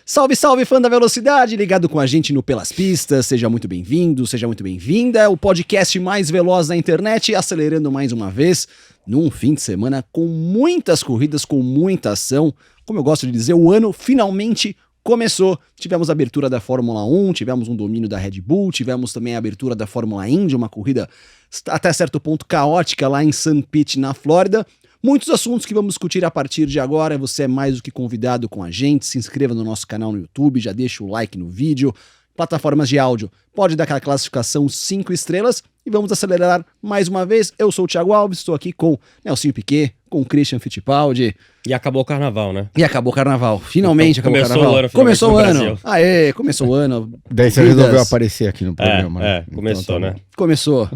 Salve, salve, fã da velocidade, ligado com a gente no Pelas Pistas, seja muito bem-vindo, seja muito bem-vinda, o podcast mais veloz da internet, acelerando mais uma vez, num fim de semana com muitas corridas, com muita ação, como eu gosto de dizer, o ano finalmente começou. Tivemos a abertura da Fórmula 1, tivemos um domínio da Red Bull, tivemos também a abertura da Fórmula Indy, uma corrida até certo ponto caótica lá em St. Pete, na Flórida. Muitos assuntos que vamos discutir a partir de agora. Você é mais do que convidado com a gente. Se inscreva no nosso canal no YouTube, já deixa o like no vídeo. Plataformas de áudio, pode dar aquela classificação 5 estrelas. E vamos acelerar mais uma vez. Eu sou o Thiago Alves, estou aqui com Nelsinho Piquet, com o Christian Fittipaldi. E acabou o carnaval, né? E acabou o carnaval. Finalmente então, acabou o carnaval. Começou o ano. Aê, começou o ano. Daí você resolveu aparecer aqui no programa. Começou, então, né? Começou.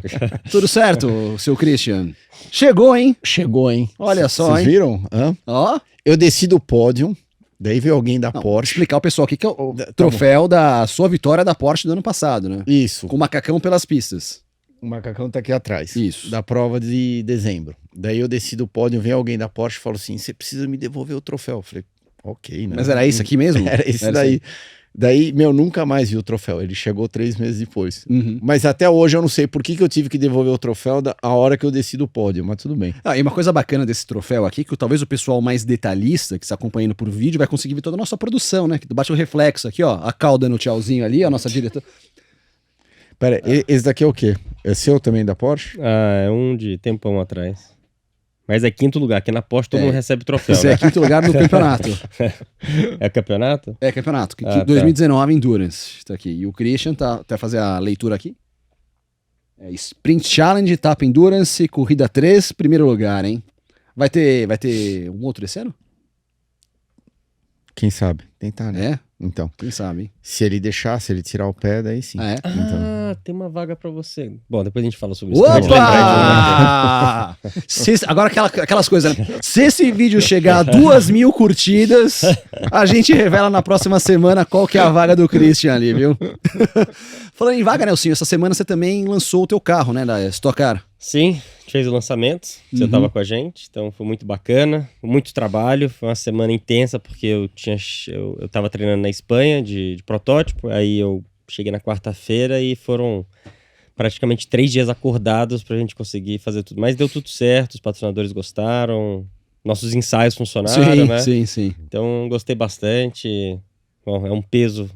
Tudo certo, seu Christian? Chegou, hein? Chegou, hein? Olha só, Vocês hein? viram? Hã? Ó. Eu desci do pódio, daí veio alguém da Não, Porsche. explicar ao pessoal aqui que é o Tá troféu da sua vitória da Porsche do ano passado, né? Isso. Com o macacão pelas pistas. O macacão tá aqui atrás. Isso. Da prova de dezembro. Daí eu desci do pódio, vem alguém da Porsche e falou assim, você precisa me devolver o troféu. Eu falei, ok, né? Mas era isso aqui mesmo? Era esse daí. Daí, nunca mais vi o troféu. Ele chegou 3 meses depois. Uhum. Mas até hoje eu não sei por que eu tive que devolver o troféu a hora que eu desci do pódio, mas tudo bem. Ah, e uma coisa bacana desse troféu aqui, que talvez o pessoal mais detalhista, que está acompanhando por vídeo, vai conseguir ver toda a nossa produção, né? Que bate o reflexo aqui, ó. A Cal dando tchauzinho ali, a nossa diretora. Pera, esse daqui é o quê? É seu também da Porsche? Ah, é um de tempão atrás. Mas é quinto lugar, aqui na Porsche todo mundo recebe troféu, Esse né? é quinto lugar no campeonato. É campeonato? É campeonato. Ah, 2019 Endurance. Tá aqui. E o Christian tá até fazer a leitura aqui. É Sprint Challenge, Etapa Endurance, Corrida 3, primeiro lugar, hein? Vai ter um outro esse ano? Quem sabe? Tentar, né? É? Então, Quem sabe, hein? se ele deixar, se ele tirar o pé, daí sim. Ah, é? Ah, tem uma vaga pra você. Bom, depois a gente fala sobre isso. Acabei de Opa! Agora aquelas coisas, né? Se esse vídeo chegar a 2.000 curtidas, a gente revela na próxima semana qual que é a vaga do Christian ali, viu? Falando em vaga, Nelsinho, essa semana você também lançou o teu carro, né, da Stock Car. Sim, a gente fez o lançamento, você tava com a gente, então foi muito bacana, muito trabalho, foi uma semana intensa porque eu tava treinando na Espanha de protótipo, aí eu cheguei na quarta-feira e foram praticamente 3 dias acordados pra gente conseguir fazer tudo, mas deu tudo certo, os patrocinadores gostaram, nossos ensaios funcionaram, né? Sim. Então gostei bastante, bom, é um peso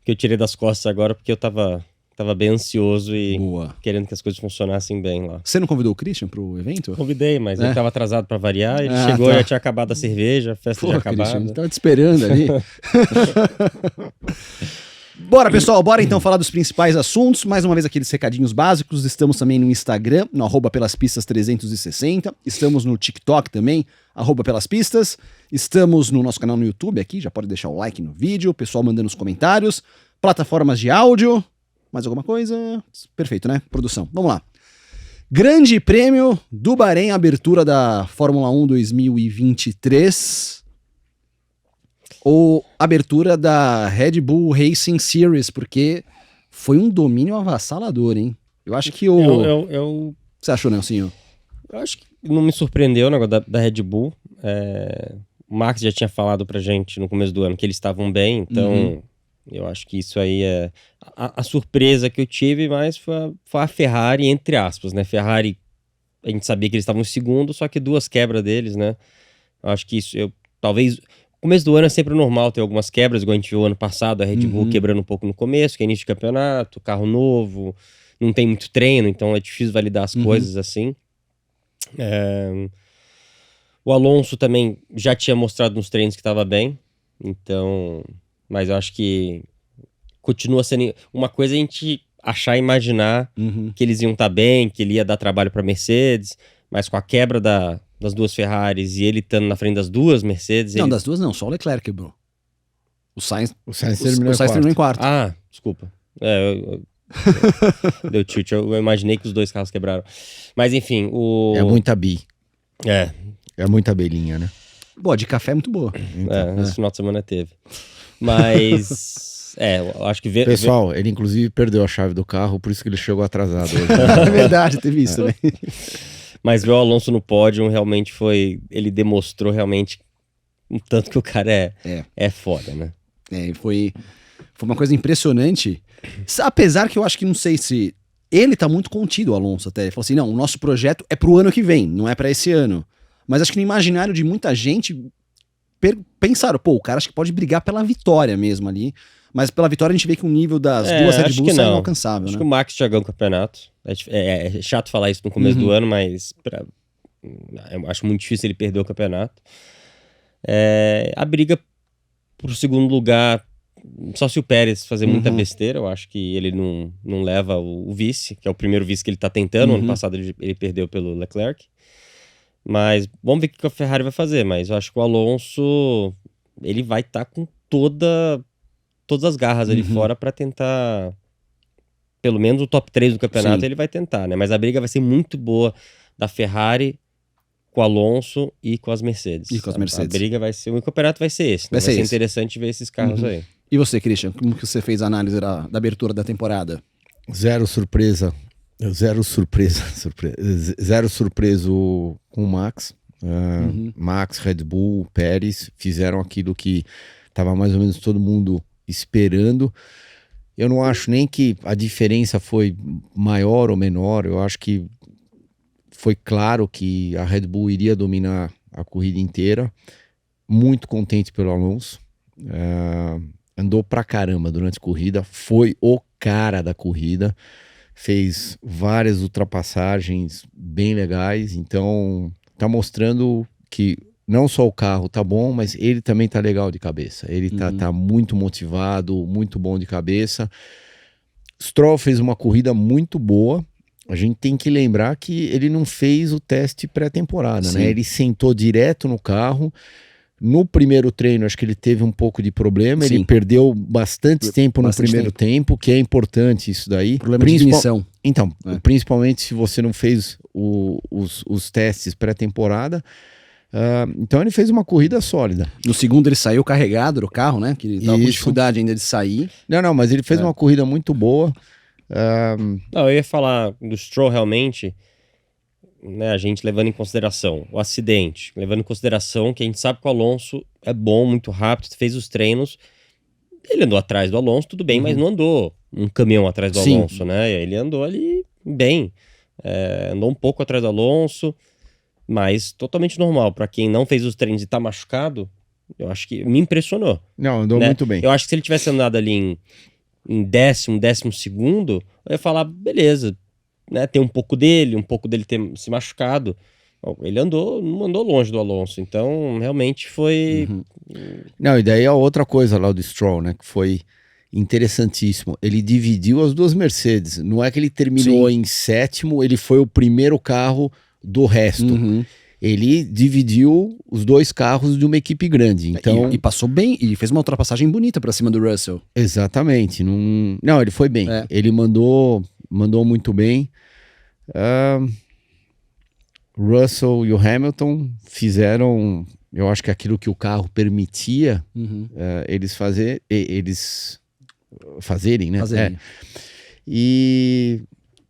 que eu tirei das costas agora porque eu tava bem ansioso e Boa. querendo que as coisas funcionassem bem lá. Você não convidou o Christian pro evento? Convidei, mas ele tava atrasado pra variar. Ele Ah, chegou tá. e já tinha acabado a cerveja, a festa já Christian, acabada. tava te esperando ali. Bora, pessoal, bora então falar dos principais assuntos. Mais uma vez aqueles recadinhos básicos. Estamos também no Instagram, no @pelaspistas360. Estamos no TikTok também, @pelaspistas. Estamos no nosso canal no YouTube aqui, já pode deixar o like no vídeo, o pessoal mandando os comentários. Plataformas de áudio. Mais alguma coisa? Perfeito, né? Produção. Vamos lá. Grande Prêmio do Bahrein, abertura da Fórmula 1 2023. Ou abertura da Red Bull Racing Series, porque foi um domínio avassalador, hein? Eu acho que o que você achou, Nelsinho? Eu acho que não me surpreendeu o negócio da Red Bull. O Max já tinha falado pra gente no começo do ano que eles estavam bem, então eu acho que isso aí é a surpresa que eu tive, mas foi a Ferrari, entre aspas, né? Ferrari, a gente sabia que eles estavam em segundo, só que 2 quebras deles, né? Eu acho que isso, talvez, começo do ano é sempre normal ter algumas quebras, igual a gente viu ano passado, a Red Bull quebrando um pouco no começo, que é início de campeonato, carro novo, não tem muito treino, então é difícil validar as coisas assim. O Alonso também já tinha mostrado nos treinos que estava bem, então... Mas eu acho que continua sendo... Uma coisa é a gente achar e imaginar que eles iam estar bem, que ele ia dar trabalho para Mercedes, mas com a quebra das 2 Ferraris e ele estando na frente das 2 Mercedes... Não, das 2 não, só o Leclerc quebrou. O Sainz terminou em quarto. Ah, desculpa. Deu tilt, eu imaginei que os 2 carros quebraram. Mas enfim, É muita bi. É muita abelhinha, né? Boa, de café é muito boa. Esse final de semana teve. Mas... eu acho que... Pessoal, ele inclusive perdeu a chave do carro, por isso que ele chegou atrasado hoje. É verdade, teve isso também. Mas ver o Alonso no pódio realmente foi... Ele demonstrou realmente um tanto que o cara é foda, né? Foi uma coisa impressionante. Apesar que eu acho que não sei se... Ele tá muito contido, o Alonso, até. Ele falou assim, não, o nosso projeto é pro ano que vem, não é pra esse ano. Mas acho que no imaginário de muita gente, pensaram, pô, o cara acho que pode brigar pela vitória mesmo ali. Mas pela vitória a gente vê que o nível das duas Red Bulls é inalcançável, acho né? que o Max já ganhou o campeonato. É chato falar isso no começo do ano, mas eu acho muito difícil ele perder o campeonato. A briga pro segundo lugar, só se o Pérez fazer muita besteira, eu acho que ele não leva o vice, que é o primeiro vice que ele tá tentando. Ano passado ele perdeu pelo Leclerc. Mas vamos ver o que a Ferrari vai fazer. Mas eu acho que o Alonso, ele vai estar com todas as garras ali fora pra tentar, pelo menos o top 3 do campeonato. Sim. Ele vai tentar, né? Mas a briga vai ser muito boa da Ferrari com o Alonso e com as Mercedes. A briga vai ser... O campeonato vai ser esse. Né? Vai ser interessante ver esses carros aí. E você, Christian? Como que você fez a análise da abertura da temporada? Zero surpreso com o Max. Max, Red Bull, Pérez fizeram aquilo que estava mais ou menos todo mundo esperando. Eu não acho nem que a diferença foi maior ou menor. Eu acho que foi claro que a Red Bull iria dominar a corrida inteira. Muito contente pelo Alonso. Andou pra caramba durante a corrida. Foi o cara da corrida. Fez várias ultrapassagens bem legais. Então tá mostrando que não só o carro tá bom, mas ele também tá legal de cabeça. Ele tá muito motivado, muito bom de cabeça. Stroll fez uma corrida muito boa. A gente tem que lembrar que ele não fez o teste pré-temporada, né? Ele sentou direto no carro. No primeiro treino, acho que ele teve um pouco de problema. Sim. Ele perdeu bastante tempo no primeiro tempo, que é importante isso daí. Problema de ignição. Então, principalmente se você não fez os testes pré-temporada. Então ele fez uma corrida sólida. No segundo ele saiu carregado do carro, né? Que ele tava com dificuldade ainda de sair. Não, mas ele fez uma corrida muito boa. Não, eu ia falar do Stroll realmente, né, a gente levando em consideração o acidente, levando em consideração que a gente sabe que o Alonso é bom, muito rápido, fez os treinos, ele andou atrás do Alonso, tudo bem, mas não andou um caminhão atrás do Alonso, né? Ele andou ali bem, andou um pouco atrás do Alonso, mas totalmente normal. Pra quem não fez os treinos e tá machucado, eu acho que me impressionou. Não, andou muito bem. Eu acho que se ele tivesse andado ali em 12º, eu ia falar, beleza, né? Tem um pouco dele ter se machucado. Ele não andou longe do Alonso, então realmente foi... Não, e daí a outra coisa lá do Stroll, né, que foi interessantíssimo, ele dividiu as duas Mercedes, não é que ele terminou em 7º, ele foi o primeiro carro do resto. Ele dividiu os dois carros de uma equipe grande. Então... E passou bem, e fez uma ultrapassagem bonita pra cima do Russell. Exatamente. Não, ele foi bem. Ele mandou muito bem. Russell e o Hamilton fizeram, eu acho que aquilo que o carro permitia eles fazerem, né? E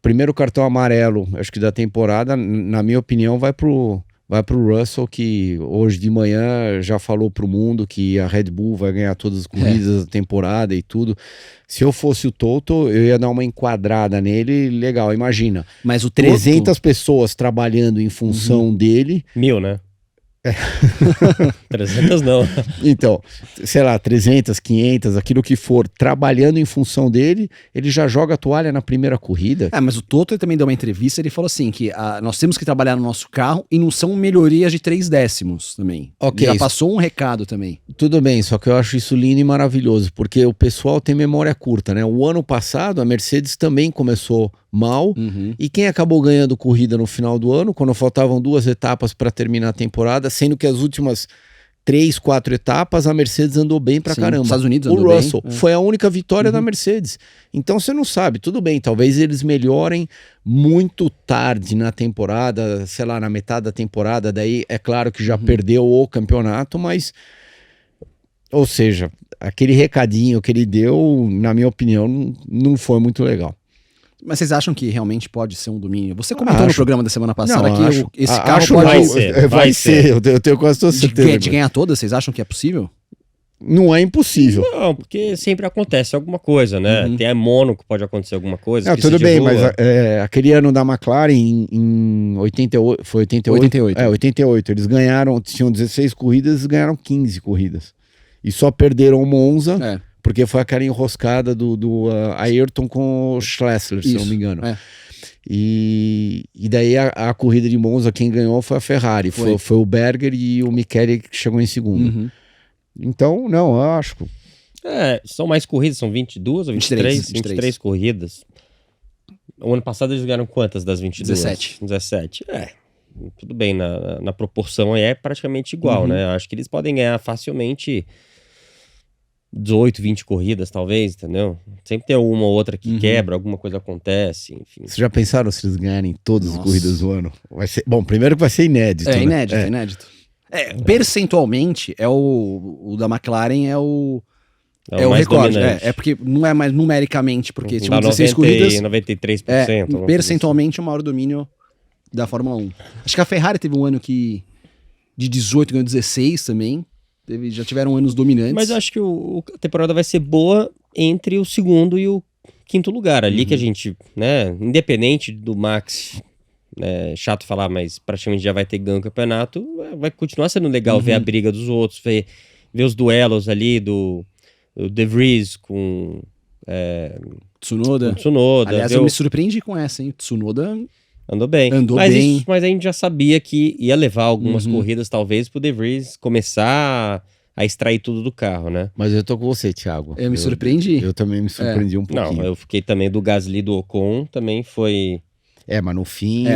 primeiro cartão amarelo, acho que da temporada, na minha opinião, vai pro Russell, que hoje de manhã já falou pro mundo que a Red Bull vai ganhar todas as corridas da temporada e tudo. Se eu fosse o Toto, eu ia dar uma enquadrada nele, legal, imagina. Mas o 300 pessoas trabalhando em função dele. 1000, né? 300 não. Então, sei lá, 300, 500, aquilo que for, trabalhando em função dele, ele já joga a toalha na primeira corrida. Mas o Toto também deu uma entrevista, ele falou assim, que nós temos que trabalhar no nosso carro e não são melhorias de 3 décimos também. Já passou um recado também. Tudo bem, só que eu acho isso lindo e maravilhoso, porque o pessoal tem memória curta, né? O ano passado a Mercedes também começou mal, e quem acabou ganhando corrida no final do ano, quando faltavam 2 etapas para terminar a temporada, sendo que as últimas 3, 4 etapas a Mercedes andou bem pra caramba. Estados Unidos andou bem. O Russell foi a única vitória da Mercedes. Então você não sabe, tudo bem, talvez eles melhorem muito tarde na temporada, sei lá, na metade da temporada, daí é claro que já perdeu o campeonato, mas, ou seja, aquele recadinho que ele deu, na minha opinião, não foi muito legal. Mas vocês acham que realmente pode ser um domínio? Você comentou no programa da semana passada que esse carro vai ser. Eu tenho quase toda certeza. De ganhar todas, vocês acham que é possível? Não é impossível. Não, porque sempre acontece alguma coisa, né? Tem a Mônaco, pode acontecer alguma coisa. Não, tudo bem, mas aquele ano da McLaren em 88, foi 88? 88. 88. Eles ganharam, tinham 16 corridas e ganharam 15 corridas. E só perderam o Monza, porque foi aquela enroscada do Ayrton com o Schlesser, se não me engano. E daí a corrida de Monza, quem ganhou foi a Ferrari. Foi o Berger e o Michele que chegou em segundo. Então, não, eu acho. São mais corridas, são 22 ou 23 corridas. O ano passado eles ganharam quantas das 22? 17. Tudo bem, na proporção aí é praticamente igual, né? Acho que eles podem ganhar facilmente 18, 20 corridas, talvez, entendeu? Sempre tem uma ou outra que quebra, alguma coisa acontece, enfim. Vocês já pensaram se eles ganharem todas as corridas do ano? Vai ser, bom, primeiro que vai ser inédito. Inédito. Percentualmente, o da McLaren é o recorde. Porque não é mais numericamente, porque tinham 16 corridas. 93%. Percentualmente é o maior domínio da Fórmula 1. Acho que a Ferrari teve um ano que de 18 ganhou 16 também. Já tiveram anos dominantes. Mas eu acho que a temporada vai ser boa entre o segundo e o quinto lugar. Ali que a gente, né, independente do Max, chato falar, mas praticamente já vai ter ganho o campeonato, vai continuar sendo legal ver a briga dos outros, ver os duelos ali do De Vries com Tsunoda. Aliás, eu me surpreendi com essa, hein? Tsunoda andou bem. Mas a gente já sabia que ia levar algumas corridas, talvez, pro De Vries começar a extrair tudo do carro, né? Mas eu tô com você, Thiago. Eu me surpreendi. Eu também me surpreendi um pouquinho. Não, eu fiquei também do Gasly, do Ocon, também foi... mas no fim...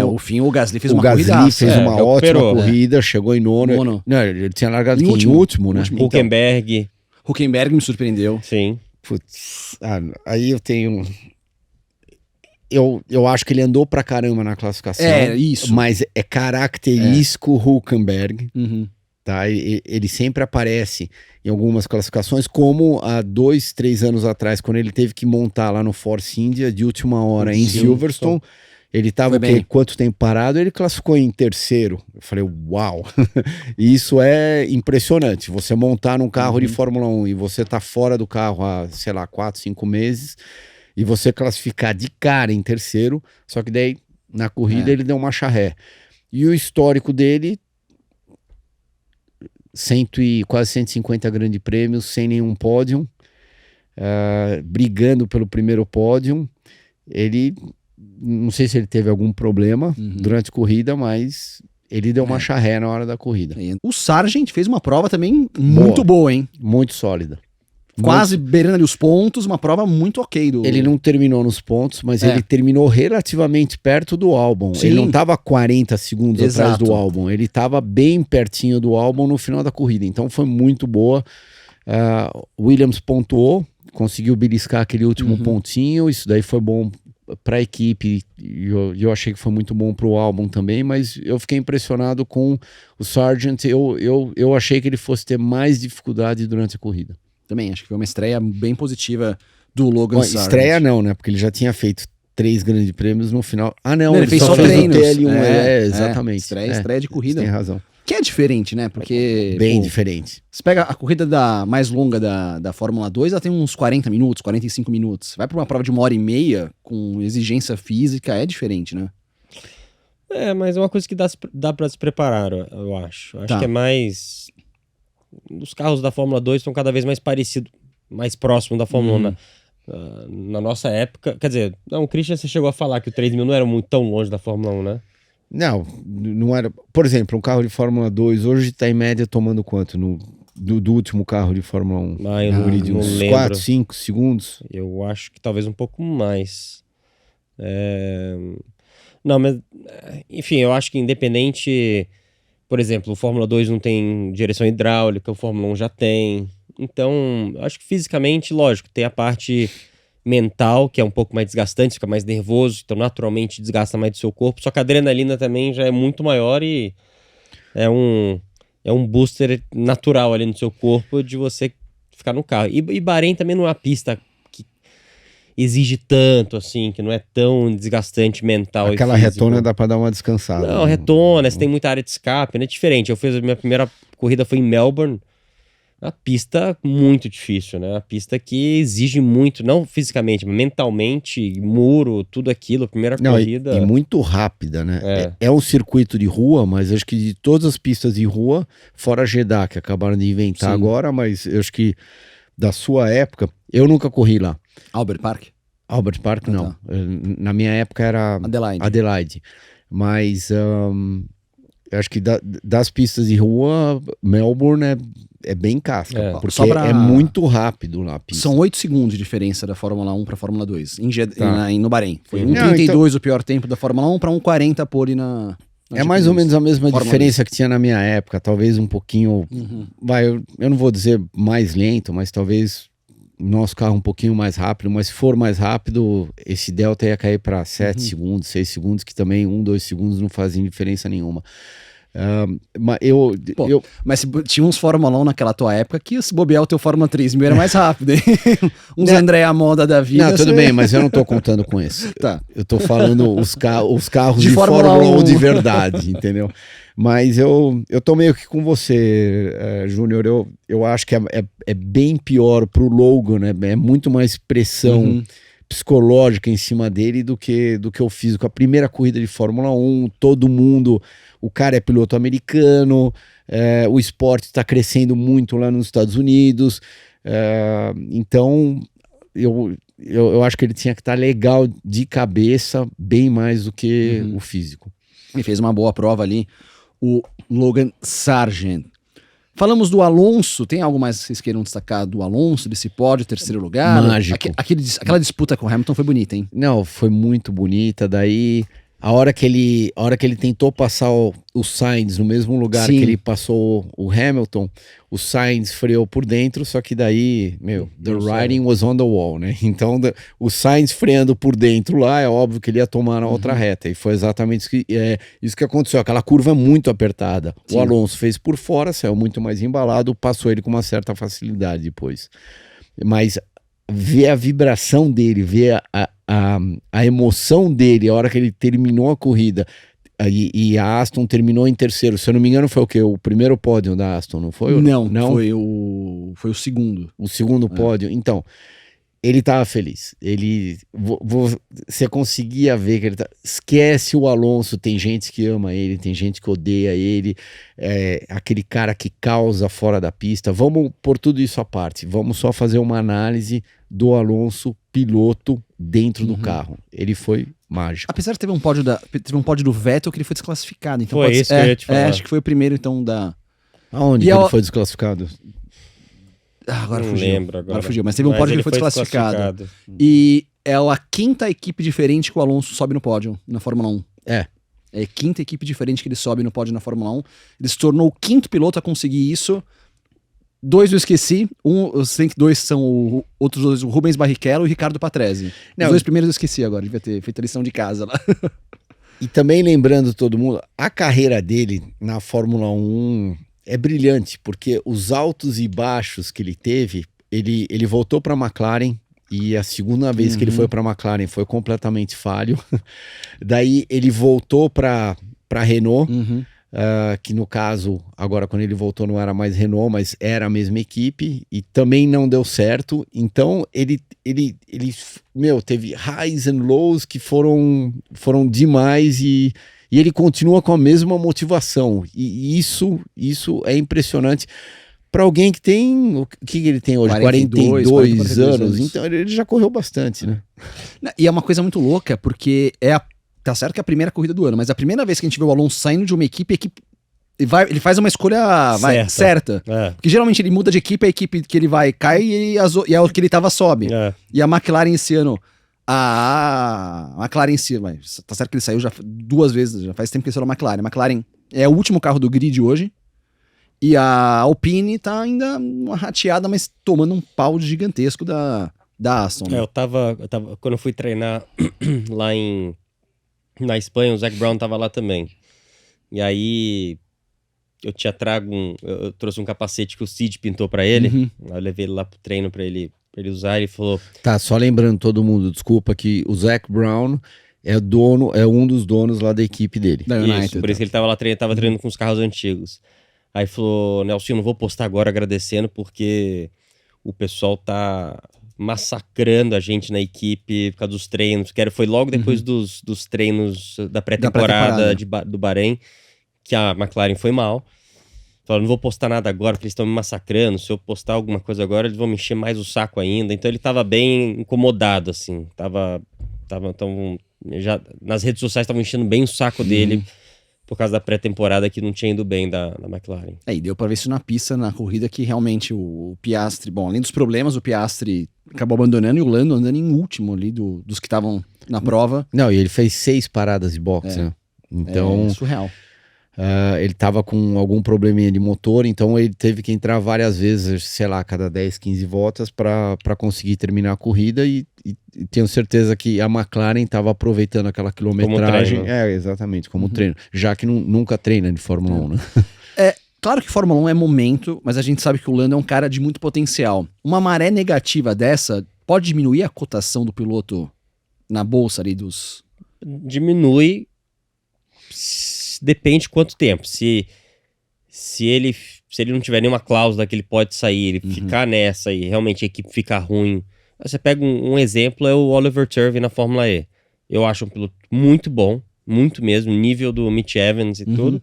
o Gasly fez uma corrida. O Gasly fez uma ótima corrida, chegou em nono. Não, ele tinha largado em último, né? Hülkenberg me surpreendeu. Sim. Putz, aí eu tenho... Eu acho que ele andou pra caramba na classificação. Isso. Mas é característico o Hülkenberg. Tá? Ele sempre aparece em algumas classificações, como há 2, 3 anos atrás, quando ele teve que montar lá no Force India de última hora em Silverstone. Ele estava quanto tempo parado? Ele classificou em terceiro. Eu falei, uau! E isso é impressionante. Você montar num carro de Fórmula 1 e você tá fora do carro há, sei lá, 4, 5 meses... E você classificar de cara em terceiro, só que daí na corrida ele deu uma charré. E o histórico dele, quase 150 grandes prêmios, sem nenhum pódio, brigando pelo primeiro pódio. Ele, não sei se ele teve algum problema durante a corrida, mas ele deu uma charré na hora da corrida. O Sargent fez uma prova também muito boa, hein? Muito sólida. Quase beirando ali os pontos, uma prova muito ok. Ele não terminou nos pontos, mas ele terminou relativamente perto do Albon. Sim. Ele não estava 40 segundos atrás do Albon, ele estava bem pertinho do Albon no final da corrida, então foi muito boa. Williams pontuou, conseguiu beliscar aquele último pontinho, isso daí foi bom para a equipe, e eu achei que foi muito bom para o Albon também, mas eu fiquei impressionado com o Sargent. Eu achei que ele fosse ter mais dificuldade durante a corrida. Também, acho que foi uma estreia bem positiva do Logan Sargent. Estreia não, né? Porque ele já tinha feito 3 grandes prêmios no final. Não, ele fez só treinos. Exatamente. Estreia de corrida. Tem razão. Que é diferente, né? Porque... Bem diferente. Você pega a corrida mais longa da Fórmula 2, ela tem uns 40 minutos, 45 minutos. Vai para uma prova de 1h30, com exigência física, é diferente, né? Mas é uma coisa que dá para se preparar, eu acho. Acho que é mais... Os carros da Fórmula 2 estão cada vez mais parecidos, mais próximos da Fórmula 1. Na nossa época, quer dizer, o Christian, você chegou a falar que o 3000 não era muito tão longe da Fórmula 1, né? Não era. Por exemplo, um carro de Fórmula 2 hoje está em média tomando quanto do último carro de Fórmula 1? Eu não uns lembro. 4, 5 segundos? Eu acho que talvez um pouco mais. Não, mas enfim, eu acho que independente... Por exemplo, o Fórmula 2 não tem direção hidráulica, o Fórmula 1 já tem. Então, acho que fisicamente, lógico, tem a parte mental, que é um pouco mais desgastante, fica mais nervoso, então naturalmente desgasta mais do seu corpo. Só que a adrenalina também já é muito maior e é um booster natural ali no seu corpo de você ficar no carro. E Bahrein também não é uma pista que exige tanto, assim, que não é tão desgastante mental. Aquela retona dá pra dar uma descansada. Não, retona, você tem muita área de escape, né? É diferente. A minha primeira corrida foi em Melbourne, uma pista muito difícil, né? Uma pista que exige muito, não fisicamente, mas mentalmente, muro, tudo aquilo, primeira corrida. E muito rápida, né? É um circuito de rua, mas acho que de todas as pistas de rua, fora a Jeddah, que acabaram de inventar agora, mas eu acho que da sua época, eu nunca corri lá. Albert Park? Albert Park, não. Tá. Na minha época era Adelaide. Mas eu acho que das pistas de rua, Melbourne é bem casca, porque é muito rápido lá a pista. São 8 segundos de diferença da Fórmula 1 para a Fórmula 2, no Bahrein. Foi 1,32 o pior tempo da Fórmula 1 para 1,40 pole na é mais ou menos a mesma diferença que tinha na minha época, talvez um pouquinho, eu não vou dizer mais lento, mas talvez nosso carro um pouquinho mais rápido, mas se for mais rápido, esse delta ia cair para 7 segundos, 6 segundos, que também 1, 2 segundos não fazem diferença nenhuma. Mas tinha uns Fórmula 1 naquela tua época que se bobear o teu Fórmula 3000 era mais rápido, hein? Uns Andréa Moda da vida. Não, tudo bem, mas eu não tô contando com isso. Tá. Eu tô falando os carros de Fórmula 1 de verdade, entendeu? Mas eu tô meio que com você, Júnior. Eu acho que é bem pior pro Logan, né? É muito mais pressão psicológica em cima dele do que o físico. A primeira corrida de Fórmula 1, todo mundo... O cara é piloto americano, o esporte está crescendo muito lá nos Estados Unidos, então eu acho que ele tinha que estar legal de cabeça, bem mais do que o físico. Ele fez uma boa prova ali, o Logan Sargent. Falamos do Alonso, tem algo mais que vocês queiram destacar do Alonso, desse pódio, terceiro lugar? Mágico. Aquela disputa com o Hamilton foi bonita, hein? Não, foi muito bonita, daí... A hora que ele tentou passar o Sainz no mesmo lugar que ele passou o Hamilton, o Sainz freou por dentro, só que daí, the writing was on the wall, né? Então, o Sainz freando por dentro lá, é óbvio que ele ia tomar na outra reta, e foi exatamente isso que aconteceu, aquela curva muito apertada. Sim. O Alonso fez por fora, saiu muito mais embalado, passou ele com uma certa facilidade depois. Mas ver a vibração dele, ver a emoção dele, a hora que ele terminou a corrida, e a Aston terminou em terceiro, se eu não me engano foi o quê? O primeiro pódio da Aston, não foi? Não? Foi o segundo. O segundo pódio, então, ele tava feliz, você conseguia ver que ele esquece o Alonso, tem gente que ama ele, tem gente que odeia ele, aquele cara que causa fora da pista, vamos pôr tudo isso à parte, vamos só fazer uma análise do Alonso piloto dentro do carro, ele foi mágico. Apesar de teve um pódio do Vettel que ele foi desclassificado, então foi isso que eu ia te falar. Acho que foi o primeiro então da... Aonde ele foi desclassificado? Agora não fugiu. Lembro agora. Fugiu, mas teve um pódio que ele foi desclassificado. E é a quinta equipe diferente que o Alonso sobe no pódio na Fórmula 1. É a quinta equipe diferente que ele sobe no pódio na Fórmula 1. Ele se tornou o quinto piloto a conseguir isso. 2 eu esqueci. Eu sei que 2 são outros 2, o Rubens Barrichello e o Ricardo Patrese. Os 2 primeiros eu esqueci agora, devia ter feito a lição de casa lá. E também lembrando todo mundo, a carreira dele na Fórmula 1 é brilhante, porque os altos e baixos que ele teve, ele voltou para a McLaren, e a segunda vez que ele foi para a McLaren foi completamente falho. Daí ele voltou para a Renault, que no caso, agora quando ele voltou não era mais Renault, mas era a mesma equipe, e também não deu certo. Então ele teve highs and lows que foram demais, e ele continua com a mesma motivação, e isso é impressionante para alguém que tem, o que ele tem hoje? 42 anos, então ele já correu bastante, né? E é uma coisa muito louca, porque tá certo que é a primeira corrida do ano, mas a primeira vez que a gente vê o Alonso saindo de uma equipe ele faz uma escolha certa. Porque geralmente ele muda de equipe, a equipe que ele vai cai e a que ele tava sobe. E a McLaren esse ano... A McLaren em si, tá certo que ele saiu já 2 vezes, já faz tempo que ele saiu da McLaren. A McLaren é o último carro do grid hoje, e a Alpine tá ainda uma rateada, mas tomando um pau gigantesco da Aston. Né? Eu tava, quando eu fui treinar lá na Espanha, o Zac Brown tava lá também. E aí eu eu trouxe um capacete que o Cid pintou pra ele, eu levei ele lá pro treino pra ele usar, ele falou... Tá, só lembrando todo mundo, desculpa, que o Zac Brown é um dos donos lá da equipe dele. Isso, por isso que ele tava lá treinando com os carros antigos. Aí falou, Nelson, não vou postar agora agradecendo porque o pessoal tá massacrando a gente na equipe por causa dos treinos. Foi logo depois dos treinos da pré-temporada do Bahrein que a McLaren foi mal. Falou, não vou postar nada agora porque eles estão me massacrando. Se eu postar alguma coisa agora, eles vão me encher mais o saco ainda. Então ele tava bem incomodado, assim. Já nas redes sociais estavam enchendo bem o saco dele por causa da pré-temporada que não tinha ido bem da McLaren. E deu pra ver isso na pista, na corrida, que realmente o Piastri, bom, além dos problemas, o Piastri acabou abandonando e o Lando andando em último ali dos que estavam na prova. Não, e ele fez 6 paradas de boxe, né? Então, surreal. Ele tava com algum probleminha de motor, então ele teve que entrar várias vezes, sei lá, cada 10, 15 voltas para conseguir terminar a corrida e tenho certeza que a McLaren estava aproveitando aquela quilometragem. Como treino. Exatamente, como treino, já que nunca treina de Fórmula 1, né? Claro que Fórmula 1 é momento, mas a gente sabe que o Lando é um cara de muito potencial. Uma maré negativa dessa pode diminuir a cotação do piloto na bolsa ali dos... Diminui, depende de quanto tempo. Se ele não tiver nenhuma cláusula que ele pode sair, ele ficar nessa e realmente a equipe ficar ruim. Você pega um exemplo, é o Oliver Turvey na Fórmula E. Eu acho um piloto muito bom, muito mesmo, nível do Mitch Evans e tudo.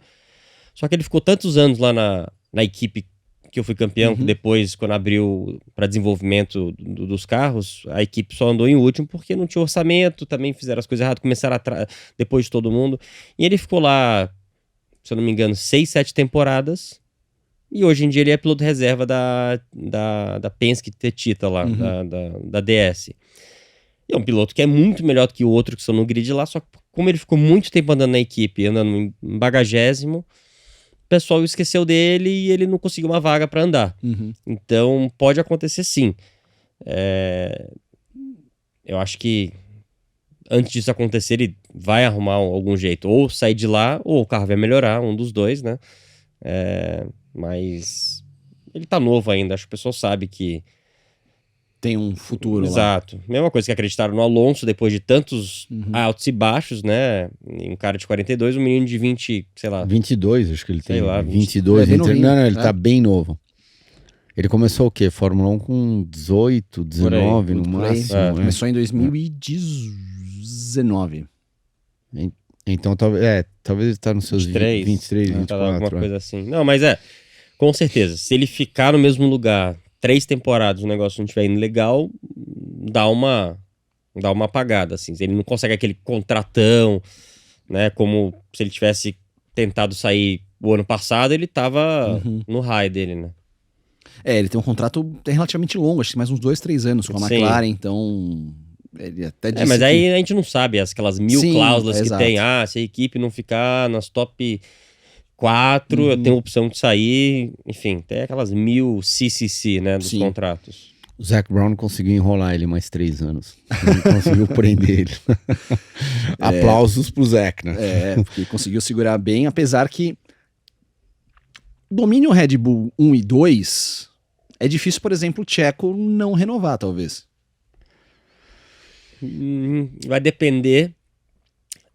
Só que ele ficou tantos anos lá na equipe que eu fui campeão, que depois, quando abriu para desenvolvimento dos carros, a equipe só andou em último porque não tinha orçamento, também fizeram as coisas erradas, começaram depois de todo mundo. E ele ficou lá, se eu não me engano, 6, 7 temporadas. E hoje em dia ele é piloto reserva da Penske Tetita lá, da DS. E é um piloto que é muito melhor do que o outro que estão no grid lá, só que como ele ficou muito tempo andando na equipe, andando em bagagésimo, o pessoal esqueceu dele e ele não conseguiu uma vaga para andar. Então pode acontecer sim. Eu acho que antes disso acontecer ele vai arrumar algum jeito, ou sair de lá ou o carro vai melhorar, um dos dois, né? Mas ele tá novo ainda, acho que o pessoal sabe que tem um futuro. Exato. Lá. Mesma coisa que acreditaram no Alonso depois de tantos altos e baixos, né? Um cara de 42, um menino de 20, sei lá. 22, acho que ele tem. Sei lá, 22. Não, ele tá bem novo. Ele começou o quê? Fórmula 1 com 18, 19 no máximo. Começou em 2019. Então, talvez ele tá nos seus 23, 24. Alguma coisa assim. Não, mas com certeza. Se ele ficar no mesmo lugar 3 temporadas, o negócio não estiver indo legal, dá uma apagada, assim. Ele não consegue aquele contratão, né? Como se ele tivesse tentado sair o ano passado, ele tava no high dele, né? Ele tem um contrato relativamente longo, acho que mais uns 2, 3 anos com a McLaren, então... Ele até disse mas aí a gente não sabe aquelas 1000 cláusulas que tem. Se a equipe não ficar nas top 4, eu tenho a opção de sair. Enfim, tem aquelas 1000 CCC, né, dos contratos. O Zac Brown conseguiu enrolar ele mais 3 anos. Não conseguiu prender ele. Aplausos pro Zac, né? Porque conseguiu segurar bem, apesar que domínio Red Bull 1 e 2 é difícil, por exemplo, o Checo não renovar, talvez. Vai depender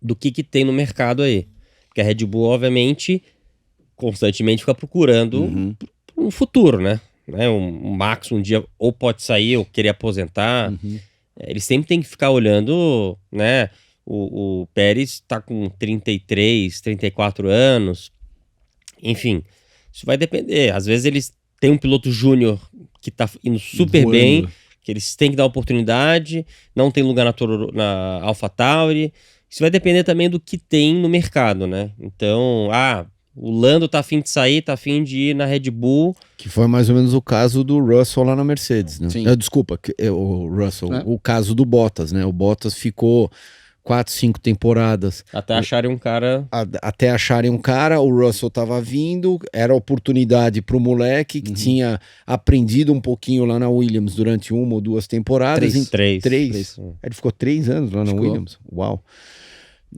do que tem no mercado aí. Porque a Red Bull, obviamente, constantemente fica procurando um futuro, né? Um Max um dia ou pode sair ou querer aposentar. Eles sempre tem que ficar olhando, né? O Pérez tá com 33, 34 anos. Enfim, isso vai depender. Às vezes eles têm um piloto júnior que tá indo super bem, que eles têm que dar oportunidade, não tem lugar na AlphaTauri. Isso vai depender também do que tem no mercado, né? Então, o Lando tá afim de sair, tá afim de ir na Red Bull. Que foi mais ou menos o caso do Russell lá na Mercedes, né? Desculpa, o Russell, o caso do Bottas, né? O Bottas ficou 4, 5 temporadas. Até acharem um cara. Até acharem um cara, o Russell tava vindo, era oportunidade pro moleque que tinha aprendido um pouquinho lá na Williams durante 1 ou 2 temporadas. 3. Ele ficou 3 anos lá na Williams. Uau.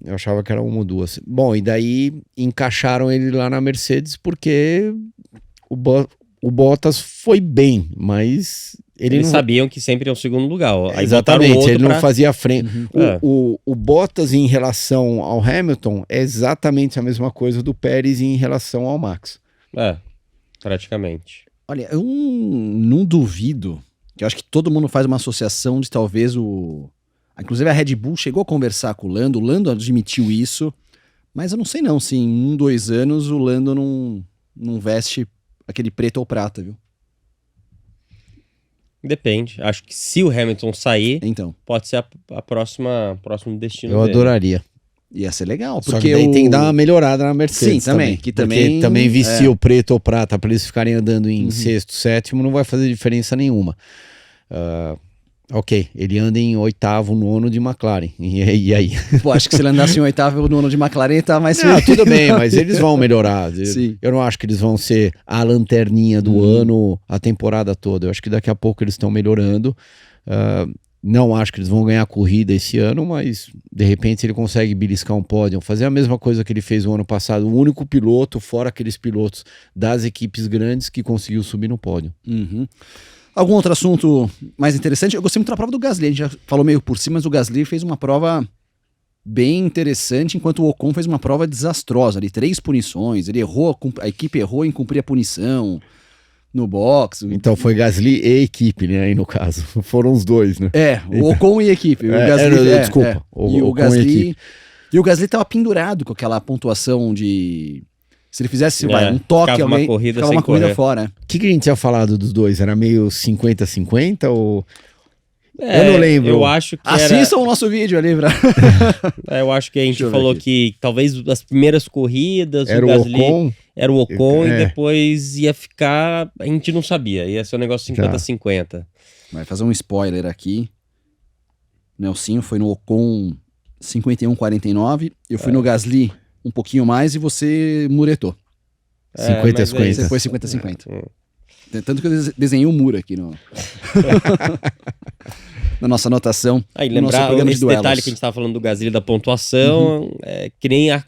Eu achava que era 1 ou 2. Bom, e daí encaixaram ele lá na Mercedes porque o Bottas foi bem, mas... Eles sabiam que sempre é o segundo lugar. Aí exatamente, ele não fazia frente. O Bottas em relação ao Hamilton é exatamente a mesma coisa do Pérez em relação ao Max. praticamente. Olha, eu não duvido, que eu acho que todo mundo faz uma associação de talvez inclusive a Red Bull chegou a conversar com o Lando admitiu isso, mas eu não sei não se em 2 anos o Lando não veste aquele preto ou prata, viu? Depende. Acho que se o Hamilton sair, Então, pode ser próximo destino Eu dele. adoraria. ia ser legal, Só porque que daí tem que dar uma melhorada na Mercedes. Sim, também, que Porque também- também vestir é. o preto ou prata para eles ficarem andando em sexto, sétimo, não vai fazer diferença nenhuma. Ok, ele anda em 8º, 9º de McLaren. E aí? Pô, acho que se ele andasse em 8º, o nono de McLaren tá mais Não, tudo bem, mas eles vão melhorar. Sim. Eu não acho que eles vão ser a lanterninha do ano a temporada toda. Eu acho que daqui a pouco eles estão melhorando. Não acho que eles vão ganhar a corrida esse ano, mas de repente ele consegue beliscar um pódio, fazer a mesma coisa que ele fez o ano passado. O único piloto, fora aqueles pilotos das equipes grandes, que conseguiu subir no pódio. Uhum. Algum outro assunto mais interessante? Eu gostei muito da prova do Gasly, a gente já falou meio por cima, mas o Gasly fez uma prova bem interessante, enquanto o Ocon fez uma prova desastrosa ali, 3 punições, ele errou, a equipe errou em cumprir a punição no box. Então foi Gasly e equipe, né? Aí no caso. Foram os dois, né? O Ocon e a equipe. O Gasly, desculpa. E o Ocon e equipe. Gasly tava pendurado com aquela pontuação de... Se ele fizesse um toque, ficava alguém uma corrida ficava sem uma corrida correr. fora. O que a gente tinha falado dos dois? Era meio 50-50 ou... Eu não lembro. Eu acho que Assistam o nosso vídeo ali, eu acho que a gente Deixa eu ver falou aqui. que talvez as primeiras corridas Era o o Gasly Ocon. era o Ocon É. e depois ia ficar, a gente não sabia, ia ser um negócio 50-50. Vai fazer um spoiler aqui. Nelsinho foi no Ocon 51-49. Eu fui no Gasly um pouquinho mais e você muretou. 50-50. Você foi 50-50. Tanto que eu desenhei um muro aqui na nossa anotação. Aí no nosso lembrar programa de esse duelos. detalhe que a gente estava falando do Gasly da pontuação, é que nem a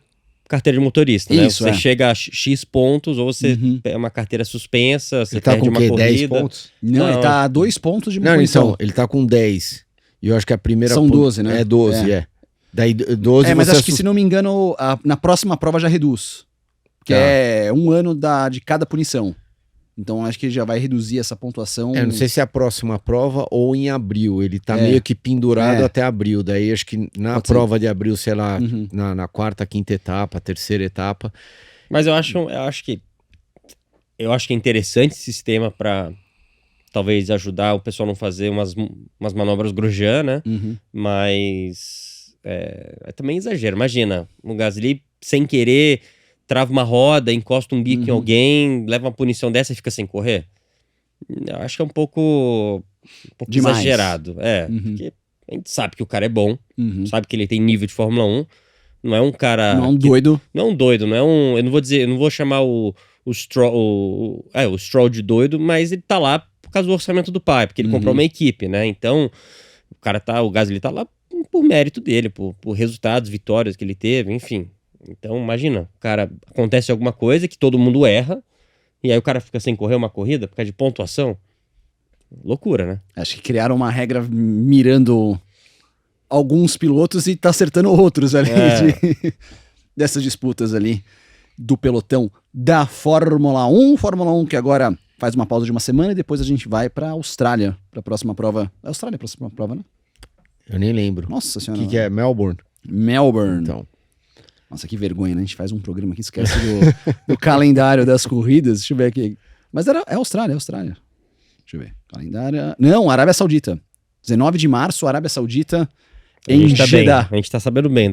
carteira de motorista, né? Isso, Você é. chega a X pontos, ou você Uhum. é uma carteira suspensa, você Ele tá perde com o uma quê? corrida. 10 pontos? Não, ele Não. tá a 2 pontos de Não, punição. então, ele tá com 10. E eu acho que a primeira... São 12, né? É 12, é. Daí 12 Mas você... acho que, se não me engano, na próxima prova já reduz. Que Tá. é 1 ano de cada punição. Então acho que já vai reduzir essa pontuação. Eu não sei se é a próxima prova ou em abril. Ele tá É. meio que pendurado É. até abril. Daí acho que na Pode ser. prova de abril, sei lá, Uhum. na 4ª, 5ª etapa, 3ª etapa. Mas eu acho que é interessante esse sistema para talvez ajudar o pessoal a não fazer umas manobras grosjean, né? Uhum. Mas é também exagero. Imagina, o Gasly, sem querer, trava uma roda, encosta um bico em alguém, leva uma punição dessa e fica sem correr. Eu acho que é um pouco Demais. exagerado. Uhum. Porque a gente sabe que o cara é bom, Uhum. sabe que ele tem nível de Fórmula 1. Não é um cara... Não é um doido. Não é um doido, não é um... Eu não vou chamar o Stroll... o Stroll de doido, mas ele tá lá por causa do orçamento do pai, porque ele comprou uma equipe, né? Então, o Gasly tá lá por mérito dele, por resultados, vitórias que ele teve, enfim. Então, imagina, o cara, acontece alguma coisa que todo mundo erra, e aí o cara fica sem correr uma corrida por causa de pontuação. Loucura, né? Acho que criaram uma regra mirando alguns pilotos e tá acertando outros ali dessas disputas ali do pelotão da Fórmula 1. Fórmula 1 que agora faz uma pausa de uma semana e depois a gente vai pra Austrália, pra próxima prova. É Austrália a próxima prova, né? Eu nem lembro. Nossa O senhora. que é? Melbourne? Melbourne. Então. Nossa, que vergonha, né? A gente faz um programa que esquece do calendário das corridas. Deixa eu ver aqui. Mas é Austrália. Deixa eu ver. Calendário... Não, Arábia Saudita. 19 de março, Arábia Saudita, em Jeddah. A gente tá sabendo bem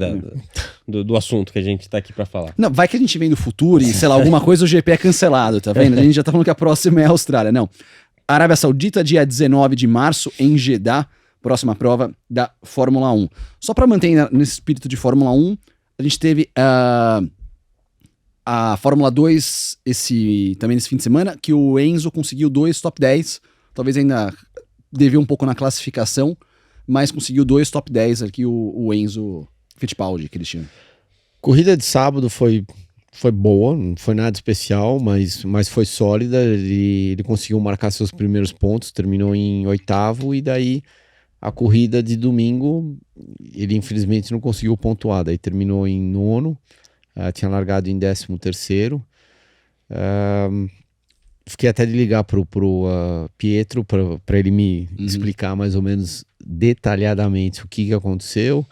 do assunto que a gente tá aqui pra falar. Não, vai que a gente vem do futuro e, sei lá, alguma coisa o GP é cancelado, tá vendo? A gente já tá falando que a próxima é a Austrália. Não. Arábia Saudita, dia 19 de março, em Jeddah, próxima prova da Fórmula 1. Só pra manter nesse espírito de Fórmula 1, a gente teve a Fórmula 2 também nesse fim de semana, que o Enzo conseguiu 2 top 10, talvez ainda devia um pouco na classificação, mas conseguiu 2 top 10 aqui, o Enzo Fittipaldi, Cristiano. Corrida de sábado foi boa, não foi nada especial, mas foi sólida. Ele conseguiu marcar seus primeiros pontos, terminou em 8º, e daí a corrida de domingo ele infelizmente não conseguiu pontuar, daí terminou em 9º, tinha largado em 13º. fiquei até de ligar pro Pietro para ele me explicar mais ou menos detalhadamente o que aconteceu.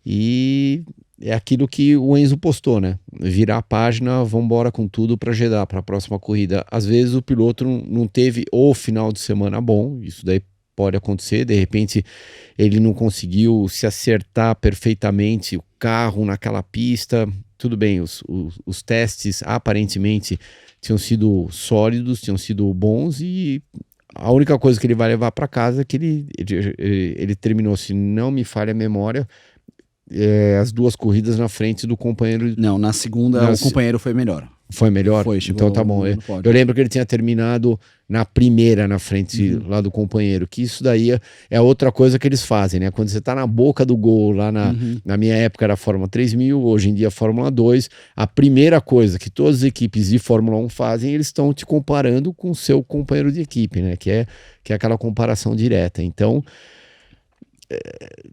E é aquilo que o Enzo postou, né? Virar a página, vamos embora com tudo para Jeddah, para a próxima corrida. Às vezes o piloto não teve o final de semana bom, isso daí pode acontecer, de repente ele não conseguiu se acertar perfeitamente o carro naquela pista. Tudo bem, os testes aparentemente tinham sido sólidos, tinham sido bons, e a única coisa que ele vai levar para casa é que ele terminou, se não me falha a memória, as 2 corridas na frente do companheiro. Não, na segunda o companheiro foi melhor. Foi melhor? Foi, então tá bom. Eu lembro que ele tinha terminado na primeira, na frente lá do companheiro, que isso daí é outra coisa que eles fazem, né? Quando você tá na boca do gol, lá na minha época era a Fórmula 3000, hoje em dia a Fórmula 2, a primeira coisa que todas as equipes de Fórmula 1 fazem, eles estão te comparando com o seu companheiro de equipe, né? Que é aquela comparação direta. Então,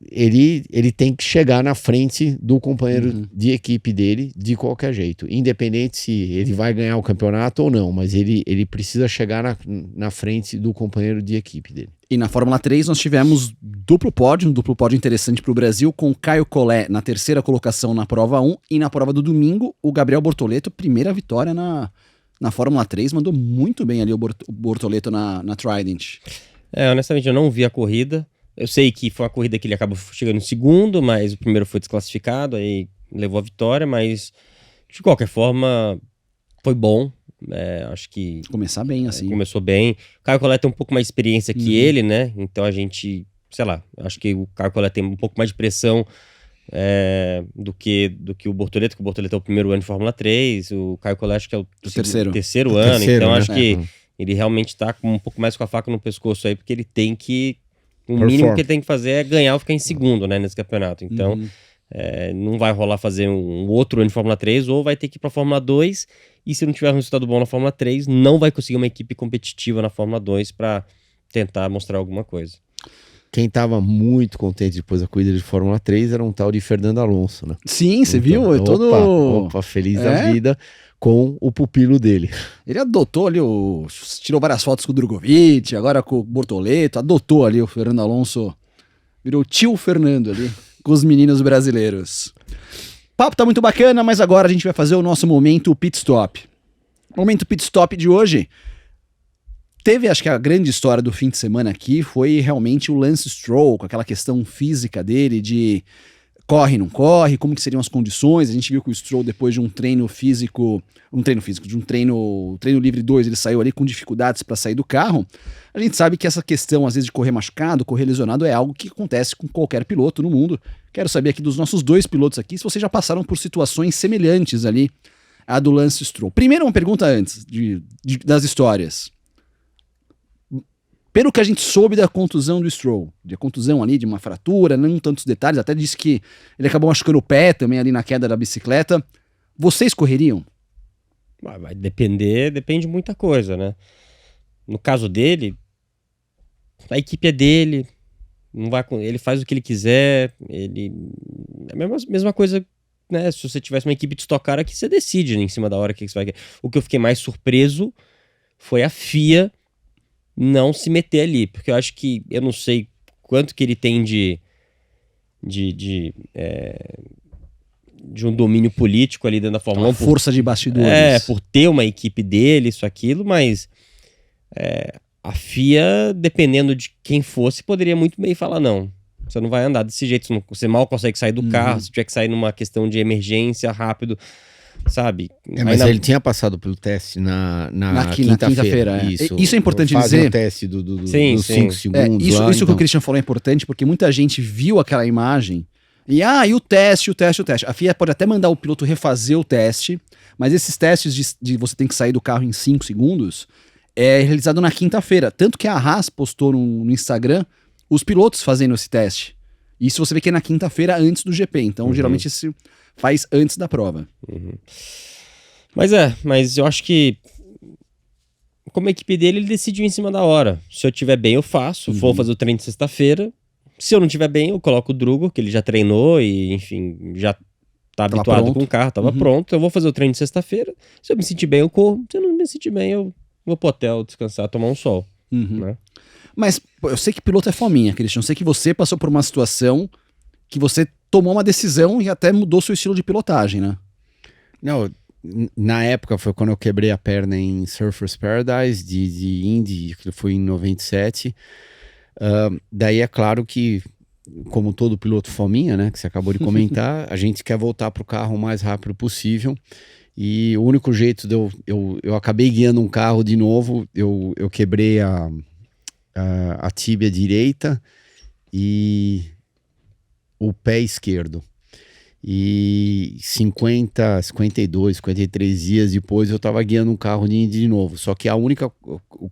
ele tem que chegar na frente do companheiro de equipe dele de qualquer jeito, independente se ele vai ganhar o campeonato ou não, mas ele precisa chegar na frente do companheiro de equipe dele. E na Fórmula 3 nós tivemos duplo pódio interessante para o Brasil, com Caio Collet na 3ª colocação na prova 1, e na prova do domingo o Gabriel Bortoleto, primeira vitória na Fórmula 3, mandou muito bem ali o Bortoleto na Trident. Honestamente eu não vi a corrida. Eu sei que foi uma corrida que ele acabou chegando em segundo, mas o primeiro foi desclassificado, aí levou a vitória, mas de qualquer forma foi bom. Acho que... Começar bem, assim. Começou bem. O Caio Collet tem um pouco mais de experiência que ele, né? Então a gente, sei lá, acho que o Caio Collet tem um pouco mais de pressão do que o Bortoleto, que o Bortoleto é o primeiro ano de Fórmula 3, o Caio Collet acho que é o terceiro ano, então né? acho que ele realmente tá um pouco mais com a faca no pescoço aí, porque ele tem que... O mínimo que ele tem que fazer é ganhar ou ficar em segundo, né, nesse campeonato. Então, não vai rolar fazer um outro ano de Fórmula 3, ou vai ter que ir pra Fórmula 2, e se não tiver um resultado bom na Fórmula 3, não vai conseguir uma equipe competitiva na Fórmula 2 para tentar mostrar alguma coisa. Quem estava muito contente depois da corrida de Fórmula 3 era um tal de Fernando Alonso, né? Sim, você viu? Opa, feliz da vida com o pupilo dele. Ele adotou ali, tirou várias fotos com o Drogovic, agora com o Bortoleto, adotou ali o Fernando Alonso, virou tio Fernando ali, com os meninos brasileiros. O papo tá muito bacana, mas agora a gente vai fazer o nosso momento pit stop. O momento pit stop de hoje teve, acho que a grande história do fim de semana aqui foi realmente o Lance Stroll, com aquela questão física dele de corre, não corre, como que seriam as condições. A gente viu que o Stroll, depois de um treino livre 2, ele saiu ali com dificuldades para sair do carro. A gente sabe que essa questão, às vezes, de correr machucado, correr lesionado, é algo que acontece com qualquer piloto no mundo. Quero saber aqui dos nossos 2 pilotos aqui, se vocês já passaram por situações semelhantes ali à do Lance Stroll. Primeiro, uma pergunta antes das histórias. Pelo que a gente soube da contusão do Stroll, de contusão ali, de uma fratura, não tantos detalhes, até disse que ele acabou machucando o pé também ali na queda da bicicleta. Vocês correriam? Depende de muita coisa, né? No caso dele, a equipe é dele, ele faz o que ele quiser, é a mesma coisa, né? Se você tivesse uma equipe de Stock Car aqui, você decide, né, em cima da hora que você vai... O que eu fiquei mais surpreso foi a FIA não se meter ali, porque eu acho que, eu não sei quanto que ele tem de um domínio político ali dentro da Fórmula 1. Força de bastidores. Por ter uma equipe dele, isso, aquilo, mas a FIA, dependendo de quem fosse, poderia muito bem falar, não, você não vai andar desse jeito, você mal consegue sair do carro, se tiver que sair numa questão de emergência rápido, sabe? Mas ele tinha passado pelo teste na quinta-feira. Isso é importante dizer. O teste dos 5 segundos. Isso que o Christian falou é importante, porque muita gente viu aquela imagem e o teste. A FIA pode até mandar o piloto refazer o teste, mas esses testes de você tem que sair do carro em 5 segundos é realizado na quinta-feira. Tanto que a Haas postou no Instagram os pilotos fazendo esse teste. Isso você vê que é na quinta-feira antes do GP. Então, geralmente, isso faz antes da prova. Mas eu acho que como a equipe dele, ele decidiu em cima da hora. Se eu tiver bem, eu faço. Vou fazer o treino de sexta-feira. Se eu não tiver bem, eu coloco o Drugo, que ele já treinou e, enfim, já tá habituado com o carro, tava pronto. Eu vou fazer o treino de sexta-feira. Se eu me sentir bem, eu corro. Se eu não me sentir bem, eu vou pro hotel descansar, tomar um sol, né? Mas pô, eu sei que piloto é fominha, Christian. Eu sei que você passou por uma situação que você tomou uma decisão e até mudou seu estilo de pilotagem, né? Não, na época foi quando eu quebrei a perna em Surfers Paradise de Indy, que foi em 97. Daí é claro que, como todo piloto fominha, né, que você acabou de comentar, a gente quer voltar pro carro o mais rápido possível. E o único jeito de eu acabei guiando um carro de novo, eu quebrei a tíbia direita e o pé esquerdo. E 52, 53 dias depois eu estava guiando um carro de Indy de novo. Só que a única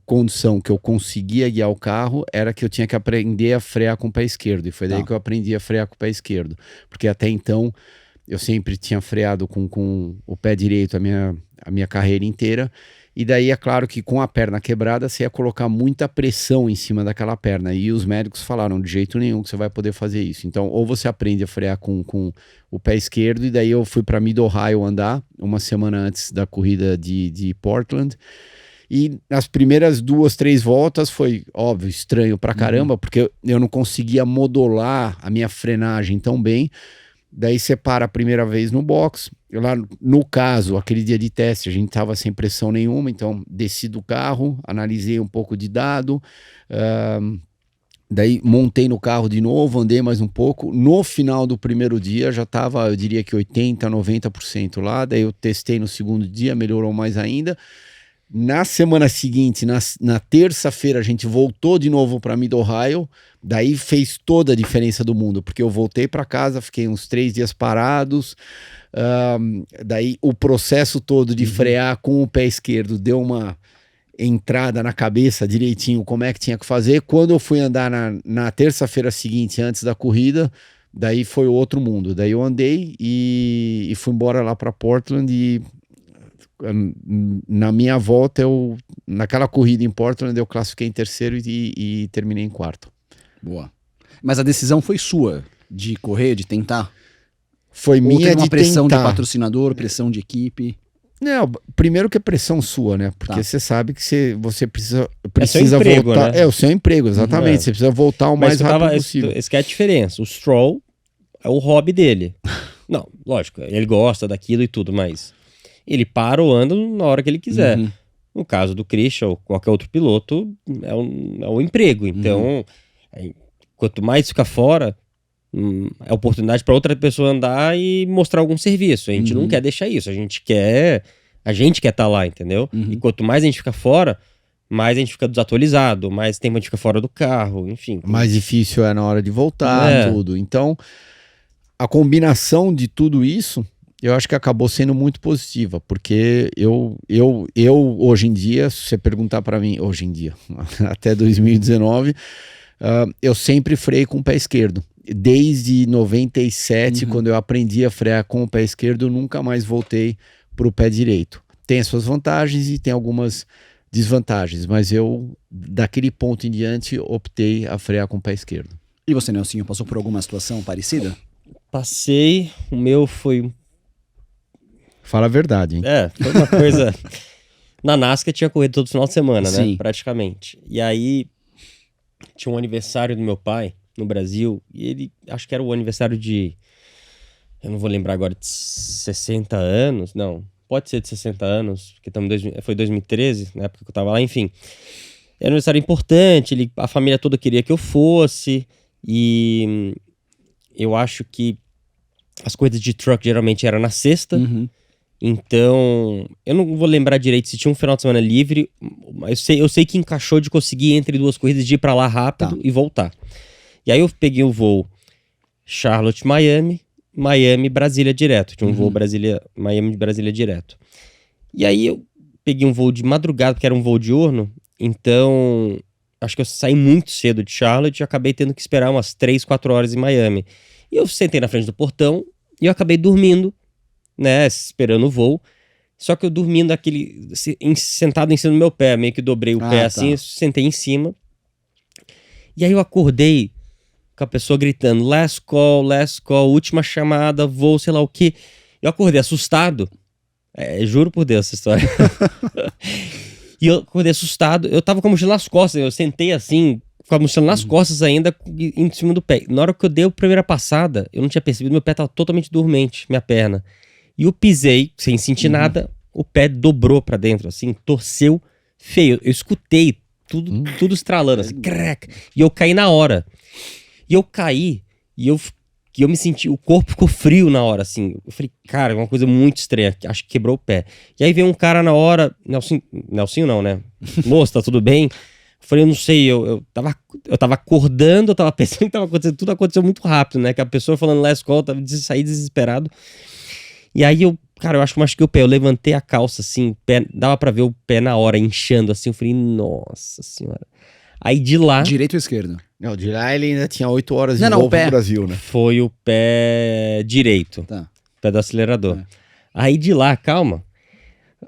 condição que eu conseguia guiar o carro era que eu tinha que aprender a frear com o pé esquerdo. E foi daí que eu aprendi a frear com o pé esquerdo. Porque até então eu sempre tinha freado com o pé direito a minha carreira inteira. E daí é claro que com a perna quebrada você ia colocar muita pressão em cima daquela perna. E os médicos falaram, de jeito nenhum que você vai poder fazer isso. Então, ou você aprende a frear com o pé esquerdo, e daí eu fui para Mid-Ohio andar uma semana antes da corrida de Portland. E nas primeiras 2, 3 voltas foi, óbvio, estranho pra caramba, porque eu não conseguia modular a minha frenagem tão bem. Daí você para a primeira vez no box. Lá, no caso, aquele dia de teste, a gente tava sem pressão nenhuma, então desci do carro, analisei um pouco de dado, daí montei no carro de novo, andei mais um pouco. No final do primeiro dia já tava, eu diria que 80%, 90% lá. Daí eu testei no segundo dia, melhorou mais ainda. Na semana seguinte, na terça-feira, a gente voltou de novo para Mid-Ohio. Daí fez toda a diferença do mundo, porque eu voltei para casa, fiquei uns 3 dias parados. Daí o processo todo de frear com o pé esquerdo deu uma entrada na cabeça direitinho como é que tinha que fazer. Quando eu fui andar na terça-feira seguinte, antes da corrida, daí foi outro mundo. Daí eu andei e fui embora lá para Portland e na minha volta, naquela corrida em Portland, eu classifiquei em terceiro e terminei em quarto. Boa. Mas a decisão foi sua, de correr, de tentar? Foi Ou minha teve uma de pressão tentar. de patrocinador, pressão de equipe? Não, primeiro que é pressão sua, né? Porque você sabe que você precisa seu emprego, voltar. né? É o seu emprego, exatamente. Você precisa voltar o mais rápido possível. Essa que é a diferença. O Stroll é o hobby dele. Não, lógico, ele gosta daquilo e tudo, mas ele para ou anda na hora que ele quiser. No caso do Christian ou qualquer outro piloto, é um emprego. Então, quanto mais fica fora, é oportunidade para outra pessoa andar e mostrar algum serviço. A gente não quer deixar isso. A gente quer estar lá, entendeu? E quanto mais a gente fica fora, mais a gente fica desatualizado, mais tempo a gente fica fora do carro, enfim. Mais difícil é na hora de voltar, tudo. Então, a combinação de tudo isso, eu acho que acabou sendo muito positiva, porque eu hoje em dia, se você perguntar para mim, hoje em dia, até 2019, eu sempre freio com o pé esquerdo. Desde 97, quando eu aprendi a frear com o pé esquerdo, eu nunca mais voltei para o pé direito. Tem as suas vantagens e tem algumas desvantagens, mas eu, daquele ponto em diante, optei a frear com o pé esquerdo. E você, Nelsinho, passou por alguma situação parecida? Passei, o meu foi... Fala a verdade, hein? Foi uma coisa... Na NASCAR tinha corrido todo final de semana, né? Sim. Praticamente. E aí, tinha um aniversário do meu pai no Brasil, e ele, acho que era o aniversário de... Eu não vou lembrar agora, de 60 anos, não... Pode ser de 60 anos, porque foi 2013, na época que eu tava lá, enfim. Era um aniversário importante, a família toda queria que eu fosse, e eu acho que as corridas de truck geralmente eram na sexta, então eu não vou lembrar direito se tinha um final de semana livre, mas eu sei que encaixou de conseguir entre duas corridas de ir pra lá rápido e voltar. E aí eu peguei o voo Charlotte-Miami, Miami-Brasília direto. Tinha um voo Miami-Brasília direto. E aí eu peguei um voo de madrugada, porque era um voo diurno. Então, acho que eu saí muito cedo de Charlotte e acabei tendo que esperar umas 3, 4 horas em Miami. E eu sentei na frente do portão e eu acabei dormindo, né, esperando o voo. Só que eu dormindo sentado em cima do meu pé, meio que dobrei o pé assim, sentei em cima. E aí eu acordei com a pessoa gritando, last call, última chamada, voo, sei lá o que. Eu acordei assustado. Juro por Deus essa história. E eu acordei assustado, eu tava com a mochila nas costas, eu sentei assim, com a mochila nas costas ainda, em cima do pé. Na hora que eu dei a primeira passada, eu não tinha percebido, meu pé tava totalmente dormente, minha perna. E eu pisei, sem sentir nada, o pé dobrou pra dentro, assim, torceu feio. Eu escutei tudo estralando, assim, crack. E eu caí na hora. E eu caí, e eu me senti, o corpo ficou frio na hora, assim. Eu falei, cara, é uma coisa muito estranha, acho que quebrou o pé. E aí veio um cara na hora, Nelsinho não, né? Moço, tá tudo bem? Eu falei, eu não sei, eu tava acordando, eu tava pensando que tava acontecendo, tudo aconteceu muito rápido, né? Que a pessoa falando last call, saí desesperado. E aí eu acho que eu machuquei o pé, eu levantei a calça, assim, o pé, dava pra ver o pé na hora, inchando, assim, eu falei, nossa senhora. Aí de lá... Direito ou esquerdo? Não, de lá ele ainda tinha 8 horas de Não, voo o pé. pro Brasil, né? Foi o pé direito, Tá. pé do acelerador. É. Aí de lá, calma.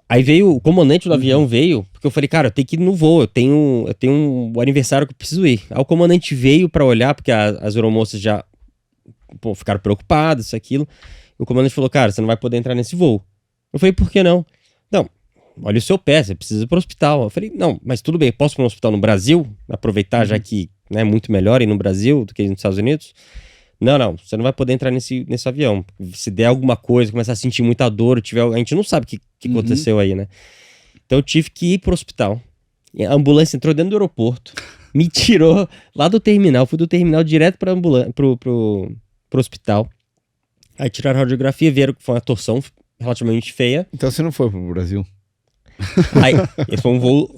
Aí veio, o comandante do avião veio, porque eu falei, cara, eu tenho que ir no voo, eu tenho um aniversário que eu preciso ir. Aí o comandante veio pra olhar, porque as aeromoças já ficaram preocupadas, isso, aquilo. E o comandante falou, cara, você não vai poder entrar nesse voo. Eu falei, por que não? Não, olha o seu pé, você precisa ir pro hospital. Eu falei, não, mas tudo bem, posso ir pro hospital no Brasil? Aproveitar, já que é muito melhor ir no Brasil do que ir nos Estados Unidos? Não, você não vai poder entrar nesse avião. Se der alguma coisa, começar a sentir muita dor, a gente não sabe o que aconteceu aí, né? Então eu tive que ir pro hospital. E a ambulância entrou dentro do aeroporto, me tirou lá do terminal, fui do terminal direto pro hospital. Aí tiraram a radiografia, viram que foi uma torção relativamente feia. Então você não foi pro Brasil? Aí, esse foi um voo,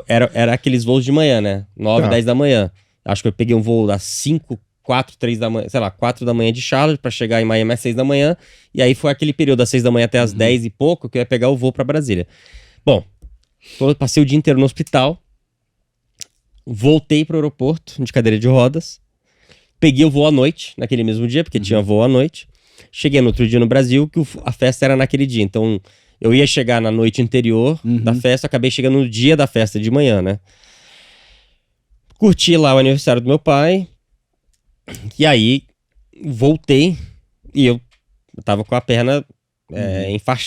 era aqueles voos de manhã, né? 9, 10 da manhã. Acho que eu peguei um voo das 5, 4, 3 da manhã, sei lá, 4 da manhã de Charlotte pra chegar em Miami às 6 da manhã. E aí foi aquele período das 6 da manhã até as 10 e pouco que eu ia pegar o voo pra Brasília. Bom, passei o dia inteiro no hospital, voltei pro aeroporto de cadeira de rodas, peguei o voo à noite, naquele mesmo dia, porque tinha voo à noite. Cheguei no outro dia no Brasil, que a festa era naquele dia. Então, eu ia chegar na noite anterior da festa, acabei chegando no dia da festa de manhã, né? Curti lá o aniversário do meu pai. E aí, voltei e eu tava com a perna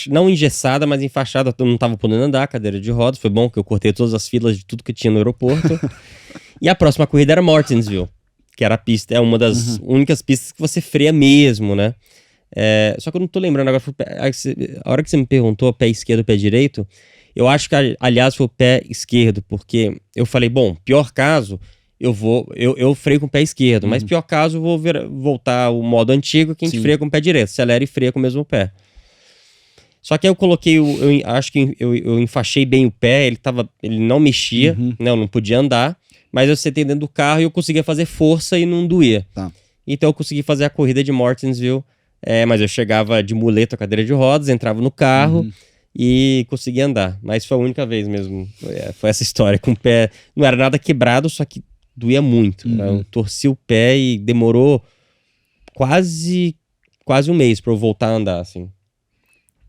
não engessada, mas enfaixada. Eu não tava podendo andar, cadeira de rodas. Foi bom que eu cortei todas as filas de tudo que tinha no aeroporto. E a próxima corrida era Martinsville, que era a pista, é uma das únicas pistas que você freia mesmo, né? Só que eu não tô lembrando agora, a hora que você me perguntou pé esquerdo ou pé direito, eu acho que, aliás, foi o pé esquerdo, porque eu falei, bom, pior caso, eu freio com o pé esquerdo, mas pior caso, eu vou voltar ao modo antigo, que a gente freia com o pé direito, acelera e freia com o mesmo pé. Só que aí eu coloquei, eu acho que eu enfaixei bem o pé, ele não mexia, né, eu não podia andar, mas eu sentei dentro do carro e eu conseguia fazer força e não doía. Tá. Então eu consegui fazer a corrida de Martinsville, mas eu chegava de muleta, cadeira de rodas, entrava no carro e conseguia andar. Mas foi a única vez mesmo. Foi essa história com o pé. Não era nada quebrado, só que doía muito. Né? Eu torci o pé e demorou quase um mês pra eu voltar a andar, assim.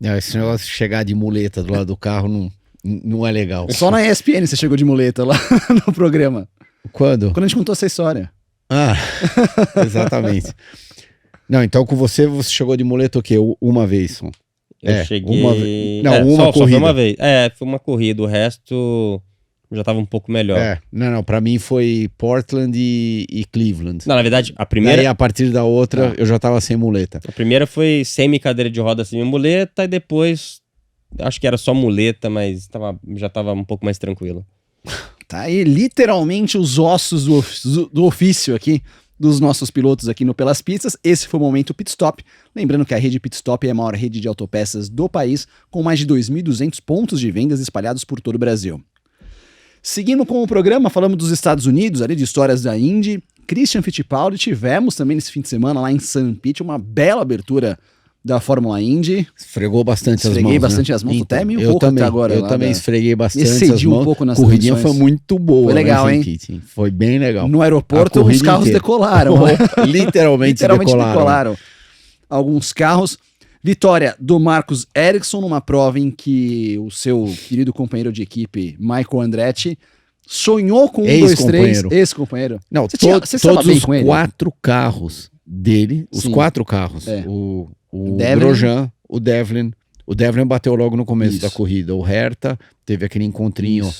Esse negócio de chegar de muleta do lado do carro não é legal. Só na ESPN você chegou de muleta lá no programa. Quando? Quando a gente contou essa história. Ah, exatamente. Não, então com você chegou de muleta o quê? Uma vez? Eu cheguei... Uma só corrida. foi uma vez. Foi uma corrida. O resto já tava um pouco melhor. Não, pra mim foi Portland e Cleveland. Não, na verdade, a primeira... Daí a partir da outra eu já tava sem muleta. A primeira foi semi-cadeira de roda, semi-muleta, e depois... Acho que era só muleta, mas já tava um pouco mais tranquilo. Tá aí literalmente os ossos do ofício aqui dos nossos pilotos aqui no Pelas Pistas. Esse foi o Momento Pit Stop. Lembrando que a rede Pit Stop é a maior rede de autopeças do país, com mais de 2.200 pontos de vendas espalhados por todo o Brasil. Seguindo com o programa, falamos dos Estados Unidos, ali de histórias da Indy. Christian Fittipaldi, tivemos também nesse fim de semana lá em St. Pete uma bela abertura da Fórmula Indy. Esfregou bastante as mãos. Esfreguei bastante as mãos, então, até meio pouco até agora. Eu também esfreguei bastante excedi as mãos. Um pouco nas corridinha transmissões. foi muito boa. Foi legal, hein? Pete. Foi bem legal. No aeroporto os carros decolaram. Literalmente decolaram. Alguns carros. Vitória do Marcus Ericsson numa prova em que o seu querido companheiro de equipe, Michael Andretti, sonhou com um, dois, três. Ex-companheiro. Não, você todos os com ele? 4 carros dele, os Sim. 4 carros, o Grosjean, o Devlin bateu logo no começo da corrida, o Herta teve aquele encontrinho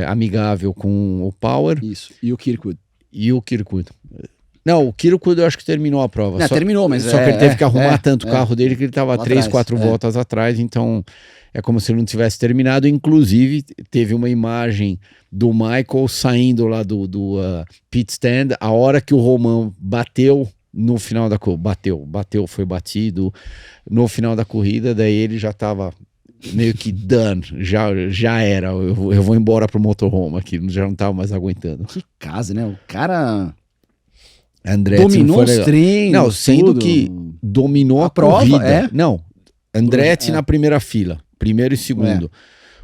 amigável com o Power Isso. E o Kirkwood. e o Kirkwood. Não, o Kirkwood eu acho que terminou a prova. Não, terminou, mas só que ele teve que arrumar tanto o carro dele que ele estava Lá 3, atrás, 4 voltas atrás, então é como se ele não tivesse terminado. Inclusive, teve uma imagem do Michael saindo lá do pit stand, a hora que o Romain bateu no final da corrida, foi batido no final da corrida, daí ele já estava meio que done, já era, eu vou embora pro motorhome aqui, já não tava mais aguentando. Que casa, né? O cara Andretti dominou os treinos. Não, sendo tudo. que dominou a prova, corrida. Não, Andretti na primeira fila, primeiro e segundo.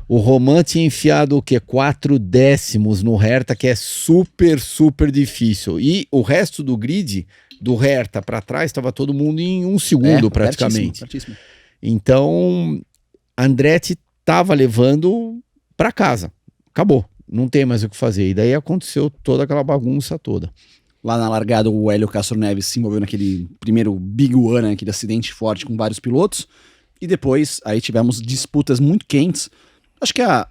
O Romain tinha enfiado o quê? 4 décimos no Herta, que é super, super difícil. E o resto do grid, do Herta para trás, estava todo mundo em 1 segundo praticamente. Pertíssimo. Então, Andretti estava levando para casa. Acabou. Não tem mais o que fazer. E daí aconteceu toda aquela bagunça toda. Lá na largada, o Hélio Castro Neves se envolveu naquele primeiro Big One, aquele acidente forte com vários pilotos. E depois, aí tivemos disputas muito quentes. Acho que as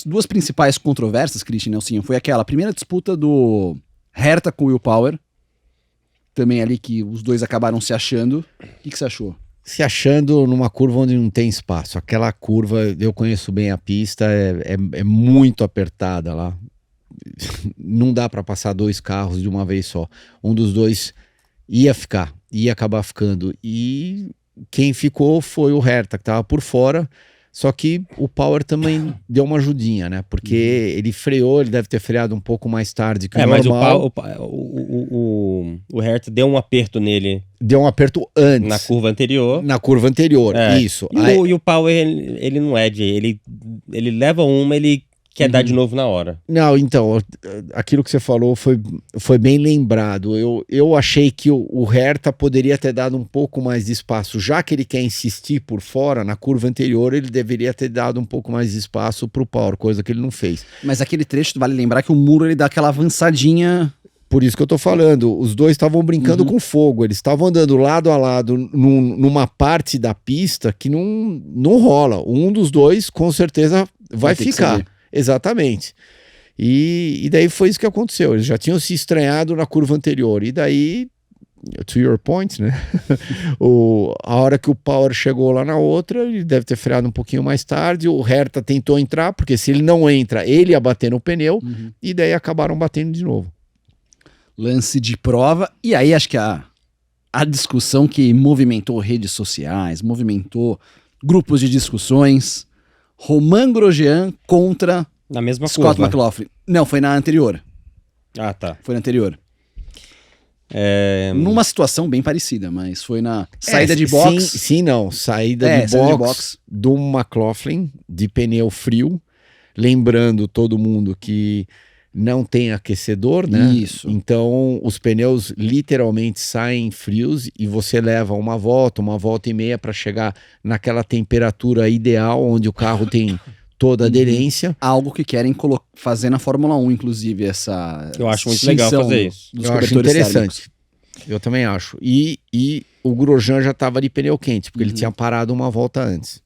2 principais controvérsias, Christian Nelson, foi aquela primeira disputa do Herta com o Will Power. Também ali que os dois acabaram se achando. O que você achou? Se achando numa curva onde não tem espaço. Aquela curva, eu conheço bem a pista, é muito apertada lá. Não dá para passar 2 carros de uma vez só. Um dos dois ia acabar ficando. E quem ficou foi o Herta, que estava por fora. Só que o Power também deu uma ajudinha, né? Porque ele freou, ele deve ter freado um pouco mais tarde que o normal. Mas o Herta deu um aperto nele. Deu um aperto antes. Na curva anterior. Na curva anterior, isso. E o Power, ele não é ele leva uma, ele quer dar de novo na hora. Não, então, aquilo que você falou foi bem lembrado. Eu achei que o Herta poderia ter dado um pouco mais de espaço. Já que ele quer insistir por fora, na curva anterior, ele deveria ter dado um pouco mais de espaço pro Power, coisa que ele não fez. Mas aquele trecho, vale lembrar que o muro, ele dá aquela avançadinha. Por isso que eu tô falando, os dois estavam brincando com fogo, eles estavam andando lado a lado numa parte da pista que não rola. Um dos dois, com certeza, vai ficar. Exatamente. E daí foi isso que aconteceu. Eles já tinham se estranhado na curva anterior. E daí, to your point, né? A hora que o Power chegou lá na outra, ele deve ter freado um pouquinho mais tarde. O Herta tentou entrar, porque se ele não entra, ele ia bater no pneu. E daí acabaram batendo de novo. Lance de prova. E aí acho que a discussão que movimentou redes sociais, movimentou grupos de discussões. Romain Grosjean contra na mesma Scott curva. McLaughlin. Não, foi na anterior. Ah, tá. Foi na anterior. Numa situação bem parecida, mas foi na saída de box. Sim, não. Saída de box do McLaughlin de pneu frio. Lembrando todo mundo que não tem aquecedor, né? Isso. Então os pneus literalmente saem frios e você leva uma volta e meia para chegar naquela temperatura ideal onde o carro tem toda a aderência. Algo que querem fazer na Fórmula 1, inclusive, essa. Eu acho muito legal fazer isso. Eu acho interessante. Eu também acho. E o Grosjean já estava de pneu quente, porque ele tinha parado uma volta antes.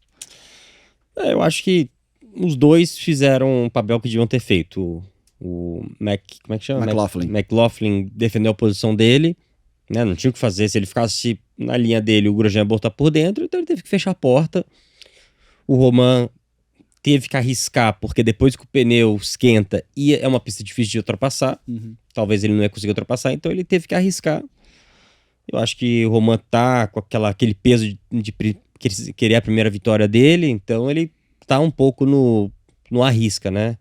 Eu acho que os dois fizeram um papel que deviam ter feito. Como é que chama? McLaughlin defendeu a posição dele, né? Não tinha o que fazer. Se ele ficasse na linha dele, o Grosjean ia botar por dentro, então ele teve que fechar a porta. O Romain teve que arriscar, porque depois que o pneu esquenta, é uma pista difícil de ultrapassar. Talvez ele não ia conseguir ultrapassar, então ele teve que arriscar. Eu acho que o Romain tá com aquele peso de querer a primeira vitória dele, então ele tá um pouco no arrisca, né?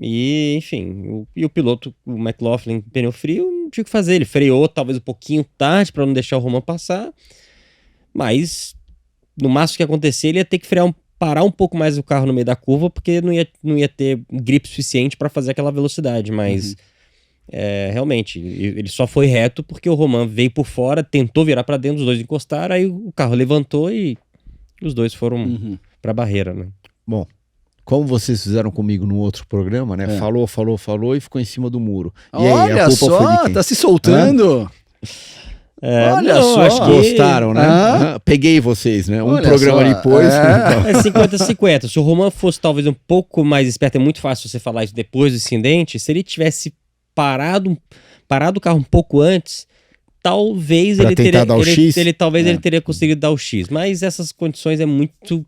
E, enfim, o piloto, o McLaughlin, pneu frio, não tinha o que fazer. Ele freou talvez um pouquinho tarde para não deixar o Romain passar, mas no máximo que acontecer, ele ia ter que parar um pouco mais o carro no meio da curva, porque não ia ter grip suficiente para fazer aquela velocidade, mas realmente, ele só foi reto porque o Romain veio por fora, tentou virar para dentro, os dois encostaram, aí o carro levantou e os dois foram para a barreira, né? Bom, como vocês fizeram comigo no outro programa, né? Falou e ficou em cima do muro. E olha aí, a culpa foi de só, quem? tá se soltando. Olha não, só. acho que Gostaram, né? Peguei vocês, né? Um Olha programa só, depois. é. Então. É 50-50. Se o Romain fosse talvez um pouco mais esperto, é muito fácil você falar isso depois do incidente. Se ele tivesse parado o carro um pouco antes, talvez Pra ele tentar teria, dar o X? ele teria conseguido dar o X. Mas essas condições é muito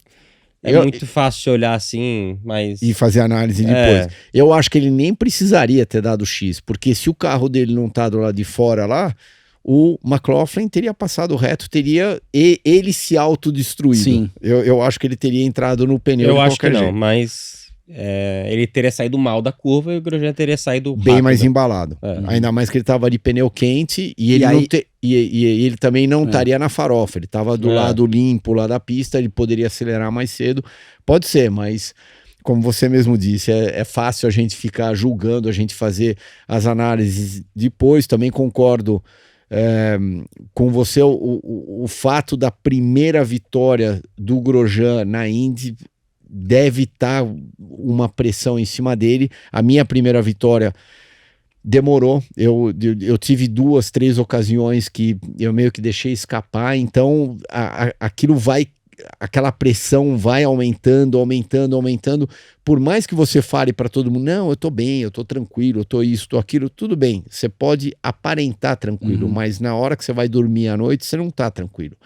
fácil olhar assim, mas E fazer análise depois. Eu acho que ele nem precisaria ter dado X, porque se o carro dele não tá do lado de fora lá, o McLaughlin teria passado reto, teria ele se autodestruído. Sim. Eu acho que ele teria entrado no pneu eu de acho que qualquer não. jeito. Ele teria saído mal da curva e o Grosjean teria saído Bem rápido. mais embalado. É. Ainda mais que ele tava de pneu quente e ele, aí- e ele também não estaria na farofa. Ele tava do lado limpo lá da pista, ele poderia acelerar mais cedo. Pode ser, mas como você mesmo disse, é fácil a gente ficar julgando, a gente fazer as análises depois. Também concordo com você, o fato da primeira vitória do Grosjean na Indy deve estar uma pressão em cima dele. A minha primeira vitória demorou, eu tive 2, 3 ocasiões que eu meio que deixei escapar, então aquela pressão vai aumentando, por mais que você fale para todo mundo, não, eu tô bem, eu tô tranquilo, eu tô isso, tô aquilo, tudo bem, você pode aparentar tranquilo, mas na hora que você vai dormir à noite, você não tá tranquilo,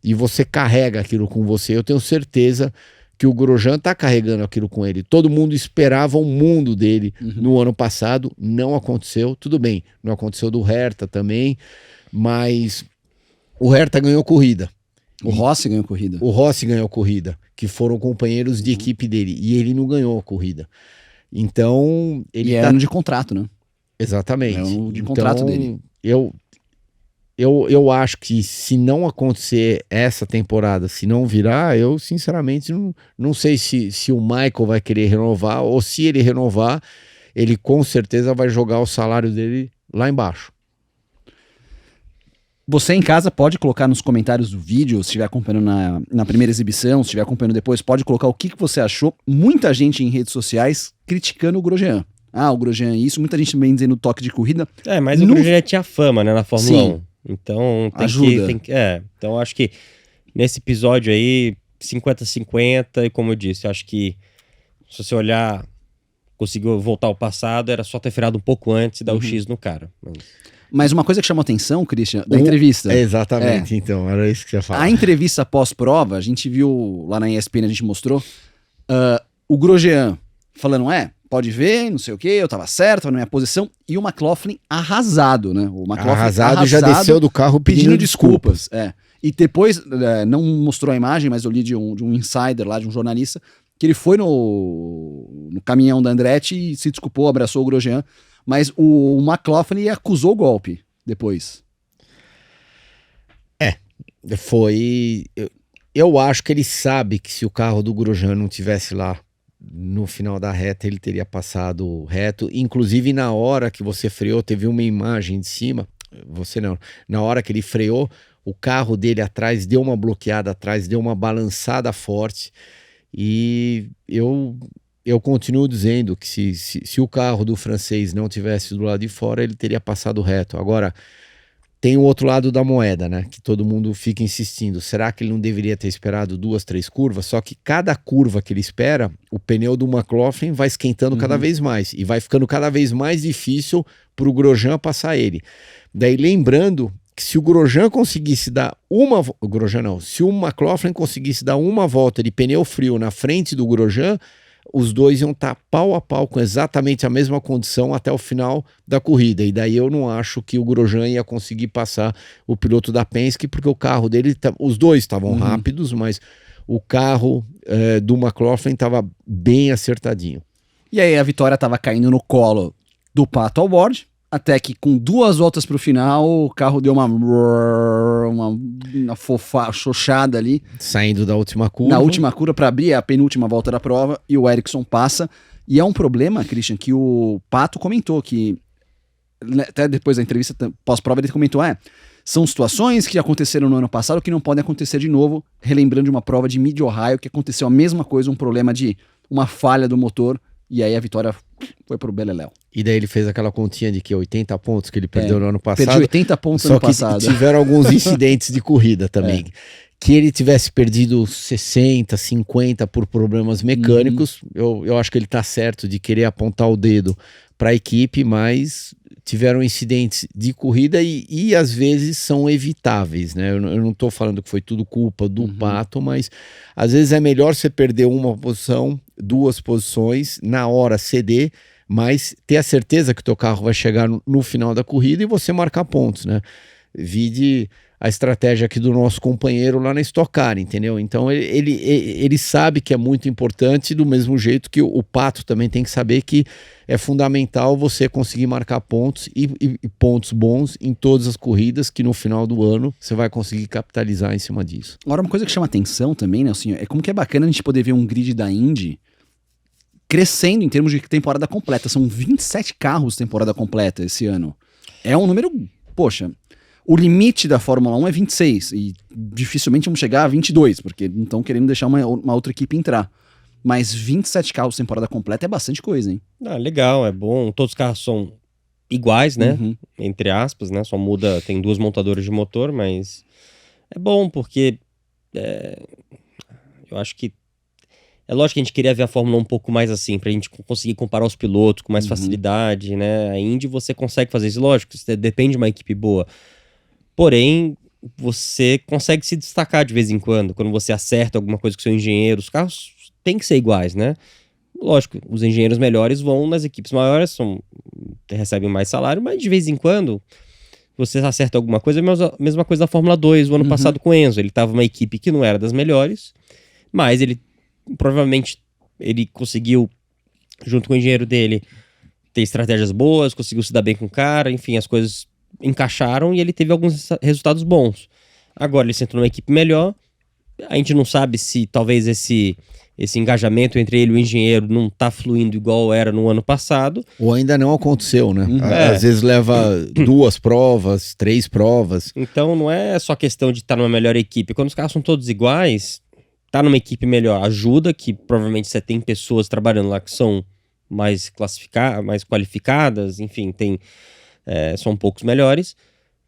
e você carrega aquilo com você. Eu tenho certeza que o Grosjean tá carregando aquilo com ele. Todo mundo esperava o mundo dele no ano passado, não aconteceu, tudo bem, não aconteceu do Hertha também, mas o Hertha ganhou corrida. O Rossi ganhou corrida. O Rossi ganhou corrida, que foram companheiros de equipe dele, e ele não ganhou a corrida. Então, ele era ano de contrato, né? Exatamente. É ano de contrato dele. Eu acho que se não acontecer essa temporada, se não virar, eu sinceramente não sei se o Michael vai querer renovar, ou se ele renovar, ele com certeza vai jogar o salário dele lá embaixo. Você em casa pode colocar nos comentários do vídeo, se estiver acompanhando na primeira exibição, se estiver acompanhando depois, pode colocar o que você achou. Muita gente em redes sociais criticando o Grosjean. Ah, o Grosjean é isso. Muita gente também dizendo toque de corrida. Mas o Grosjean já tinha fama, né, na Fórmula 1. Então ajuda. Então acho que nesse episódio aí, 50-50, e como eu disse, acho que se você olhar, conseguiu voltar ao passado, era só ter freado um pouco antes e dar o X no cara. Mas uma coisa que chamou atenção, Christian, da entrevista. Exatamente, então, era isso que você ia falar. A entrevista pós-prova, a gente viu lá na ESPN, a gente mostrou, o Grosjean falando, pode ver, não sei o que, eu tava certo, tava na minha posição, e o McLaughlin arrasado, né? O McLaughlin arrasado já desceu do carro pedindo desculpas. E depois, não mostrou a imagem, mas eu li de um insider lá, de um jornalista, que ele foi no caminhão da Andretti e se desculpou, abraçou o Grosjean, mas o McLaughlin acusou o golpe depois. Eu acho que ele sabe que se o carro do Grosjean não tivesse lá no final da reta, ele teria passado reto. Inclusive, na hora que você freou, teve uma imagem de cima. Na hora que ele freou, o carro dele atrás deu uma bloqueada atrás, deu uma balançada forte. E eu continuo dizendo que se o carro do francês não tivesse do lado de fora, ele teria passado reto. Agora, tem o outro lado da moeda, né? Que todo mundo fica insistindo. Será que ele não deveria ter esperado 2, 3 curvas? Só que cada curva que ele espera, o pneu do McLaughlin vai esquentando cada vez mais. E vai ficando cada vez mais difícil para o Grosjean passar ele. Daí lembrando que se o Grosjean conseguisse dar se o McLaughlin conseguisse dar uma volta de pneu frio na frente do Grosjean, os dois iam estar pau a pau com exatamente a mesma condição até o final da corrida. E daí eu não acho que o Grosjean ia conseguir passar o piloto da Penske, porque o carro dele, os dois estavam rápidos, mas o carro do McLaughlin estava bem acertadinho. E aí a vitória estava caindo no colo do Pato O'Ward, até que com 2 voltas para o final, o carro deu uma xoxada ali. Saindo da última curva. Na última curva para abrir a penúltima volta da prova, e o Ericsson passa. E é um problema, Christian, que o Pato comentou, que até depois da entrevista pós-prova ele comentou, são situações que aconteceram no ano passado que não podem acontecer de novo, relembrando de uma prova de Mid-Ohio que aconteceu a mesma coisa, um problema de uma falha do motor e aí a vitória foi pro Beleléu. E daí ele fez aquela continha de que 80 pontos que ele perdeu no ano passado. Perdi 80 pontos no só ano passado. que tiveram alguns incidentes de corrida também. Que ele tivesse perdido 60, 50 por problemas mecânicos, eu acho que ele tá certo de querer apontar o dedo para a equipe, mas tiveram incidentes de corrida e às vezes são evitáveis, né? Eu não tô falando que foi tudo culpa do Pato, mas às vezes é melhor você perder uma posição, 2 posições, na hora ceder, mas ter a certeza que o teu carro vai chegar no final da corrida e você marcar pontos, né? Vide a estratégia aqui do nosso companheiro lá na Stock Car, entendeu? Então ele sabe que é muito importante, do mesmo jeito que o Pato também tem que saber que é fundamental você conseguir marcar pontos e pontos bons em todas as corridas, que no final do ano você vai conseguir capitalizar em cima disso. Agora, uma coisa que chama atenção também, né, assim, é como que é bacana a gente poder ver um grid da Indy crescendo em termos de temporada completa. São 27 carros temporada completa esse ano. É um número, poxa... O limite da Fórmula 1 é 26 e dificilmente vamos chegar a 22, porque não estão querendo deixar uma outra equipe entrar. Mas 27 carros temporada completa é bastante coisa, hein? Legal, é bom. Todos os carros são iguais, né? Entre aspas, né? Só muda, tem 2 montadoras de motor, mas é bom porque eu acho que é lógico que a gente queria ver a Fórmula 1 um pouco mais assim, pra gente conseguir comparar os pilotos com mais facilidade, né? A Indy você consegue fazer isso, lógico, você depende de uma equipe boa. Porém, você consegue se destacar de vez em quando você acerta alguma coisa com o seu engenheiro. Os carros têm que ser iguais, né? Lógico, os engenheiros melhores vão nas equipes maiores, recebem mais salário, mas de vez em quando você acerta alguma coisa. É a mesma coisa da Fórmula 2, o ano passado com o Enzo. Ele estava numa equipe que não era das melhores, mas ele provavelmente conseguiu, junto com o engenheiro dele, ter estratégias boas, conseguiu se dar bem com o cara, enfim, as coisas encaixaram e ele teve alguns resultados bons. Agora ele sentou numa equipe melhor, a gente não sabe se talvez esse engajamento entre ele e o engenheiro não tá fluindo igual era no ano passado. Ou ainda não aconteceu, né? Às vezes leva 2 provas, 3 provas. Então não é só questão de estar numa melhor equipe. Quando os carros são todos iguais, tá numa equipe melhor ajuda, que provavelmente você tem pessoas trabalhando lá que são mais qualificadas, enfim, são um poucos melhores,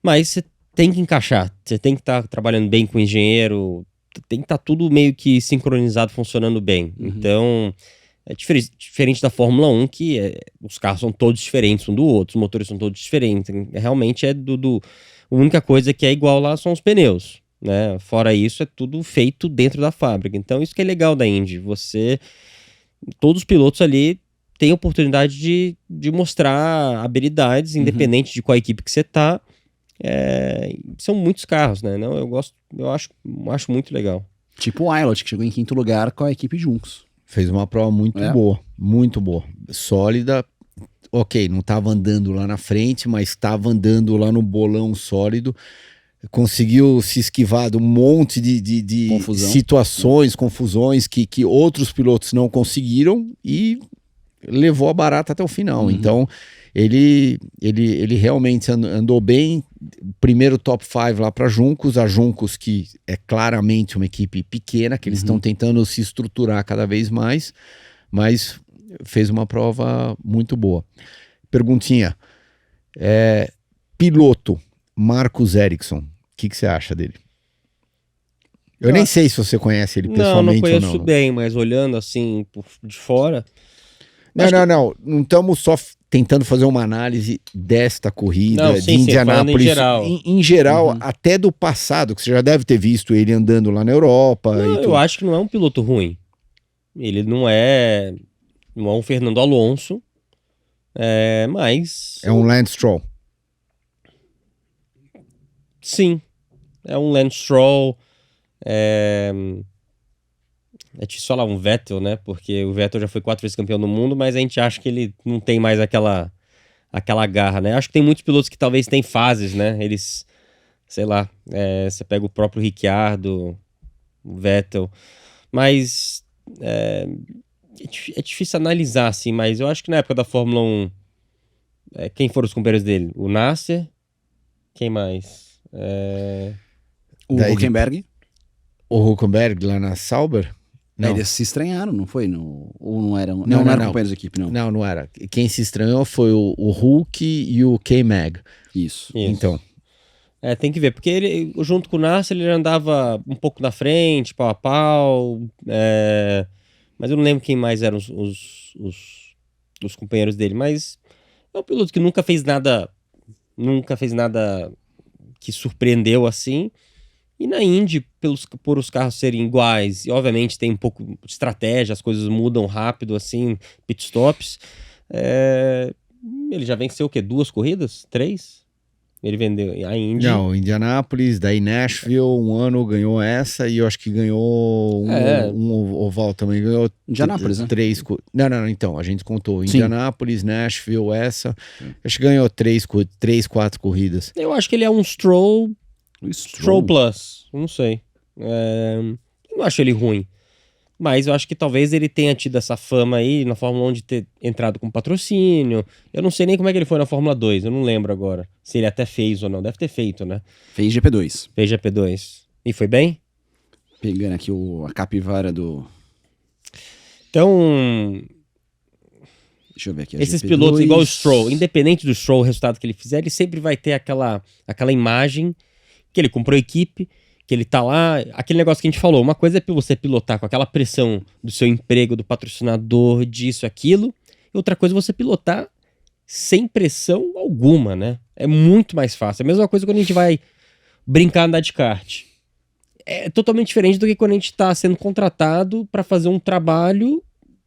mas você tem que encaixar, você tem que estar trabalhando bem com o engenheiro, tem que estar tudo meio que sincronizado, funcionando bem. Então, é diferente da Fórmula 1, que os carros são todos diferentes um do outro, os motores são todos diferentes, realmente a única coisa que é igual lá são os pneus, né? Fora isso, é tudo feito dentro da fábrica. Então, isso que é legal da Indy, todos os pilotos ali tem oportunidade de mostrar habilidades, independente de qual equipe que você tá. São muitos carros, né? Não, eu acho muito legal. Tipo o Ilott, que chegou em 5º lugar com a equipe Juncos. Fez uma prova muito boa, sólida. Ok, não estava andando lá na frente, mas estava andando lá no bolão sólido. Conseguiu se esquivar de um monte de situações, confusões que outros pilotos não conseguiram e levou a barata até o final. Então ele realmente andou bem. Primeiro top 5 lá para Juncos, a Juncos que é claramente uma equipe pequena, que eles estão tentando se estruturar cada vez mais, mas fez uma prova muito boa. Perguntinha, piloto Marcus Ericsson, o que você acha dele? Eu nem sei se você conhece ele pessoalmente ou não. Não conheço bem, mas olhando assim de fora... Não estamos só tentando fazer uma análise desta corrida de Indianápolis. Em geral, até do passado, que você já deve ter visto ele andando lá na Europa. Eu acho que não é um piloto ruim. Ele não é um Fernando Alonso, mas... É um Lance Stroll. Sim, é um Lance Stroll. É difícil falar um Vettel, né? Porque o Vettel já foi 4 vezes campeão do mundo, mas a gente acha que ele não tem mais aquela garra, né? Acho que tem muitos pilotos que talvez têm fases, né? Eles, sei lá, você pega o próprio Ricciardo, o Vettel, mas é difícil analisar, assim, mas eu acho que na época da Fórmula 1, quem foram os companheiros dele? O Nasser, quem mais? O Hülkenberg. O Hülkenberg lá na Sauber? Não. Eles se estranharam, não foi? Ou não eram? Não, Não eram não. companheiros de equipe, não. Não era. Quem se estranhou foi o Hulk e o K-Mag. Isso. Então. Tem que ver, porque ele, junto com o Nasser, ele andava um pouco na frente, pau a pau, mas eu não lembro quem mais eram os companheiros dele, mas é um piloto que nunca fez nada que surpreendeu assim, e na Indy, por os carros serem iguais, e obviamente tem um pouco de estratégia, as coisas mudam rápido assim, pitstops, ele já venceu o quê? 2 corridas? 3? Ele vendeu a Indy. Não, Indianápolis, daí Nashville, um ano ganhou essa e eu acho que ganhou um oval também. Ganhou Indianápolis, né? 3. Não, então, a gente contou. Indianápolis, Nashville, essa. Acho que ganhou 3, 4 corridas. Eu acho que ele é um Stroll Plus. Não sei. Eu não acho ele ruim. Mas eu acho que talvez ele tenha tido essa fama aí na Fórmula 1 de ter entrado com patrocínio. Eu não sei nem como é que ele foi na Fórmula 2, eu não lembro agora. Se ele até fez ou não. Deve ter feito, né? Fez GP2. Fez GP2. E foi bem? Pegando aqui a capivara do... Então, Deixa eu ver aqui. esses GP2. pilotos, igual o Stroll, independente do Stroll, o resultado que ele fizer, ele sempre vai ter aquela imagem que ele comprou equipe, que ele tá lá, aquele negócio que a gente falou, uma coisa é você pilotar com aquela pressão do seu emprego, do patrocinador, disso, aquilo, e outra coisa é você pilotar sem pressão alguma, né? É muito mais fácil. É a mesma coisa quando a gente vai brincar andar de kart. É totalmente diferente do que quando a gente tá sendo contratado para fazer um trabalho,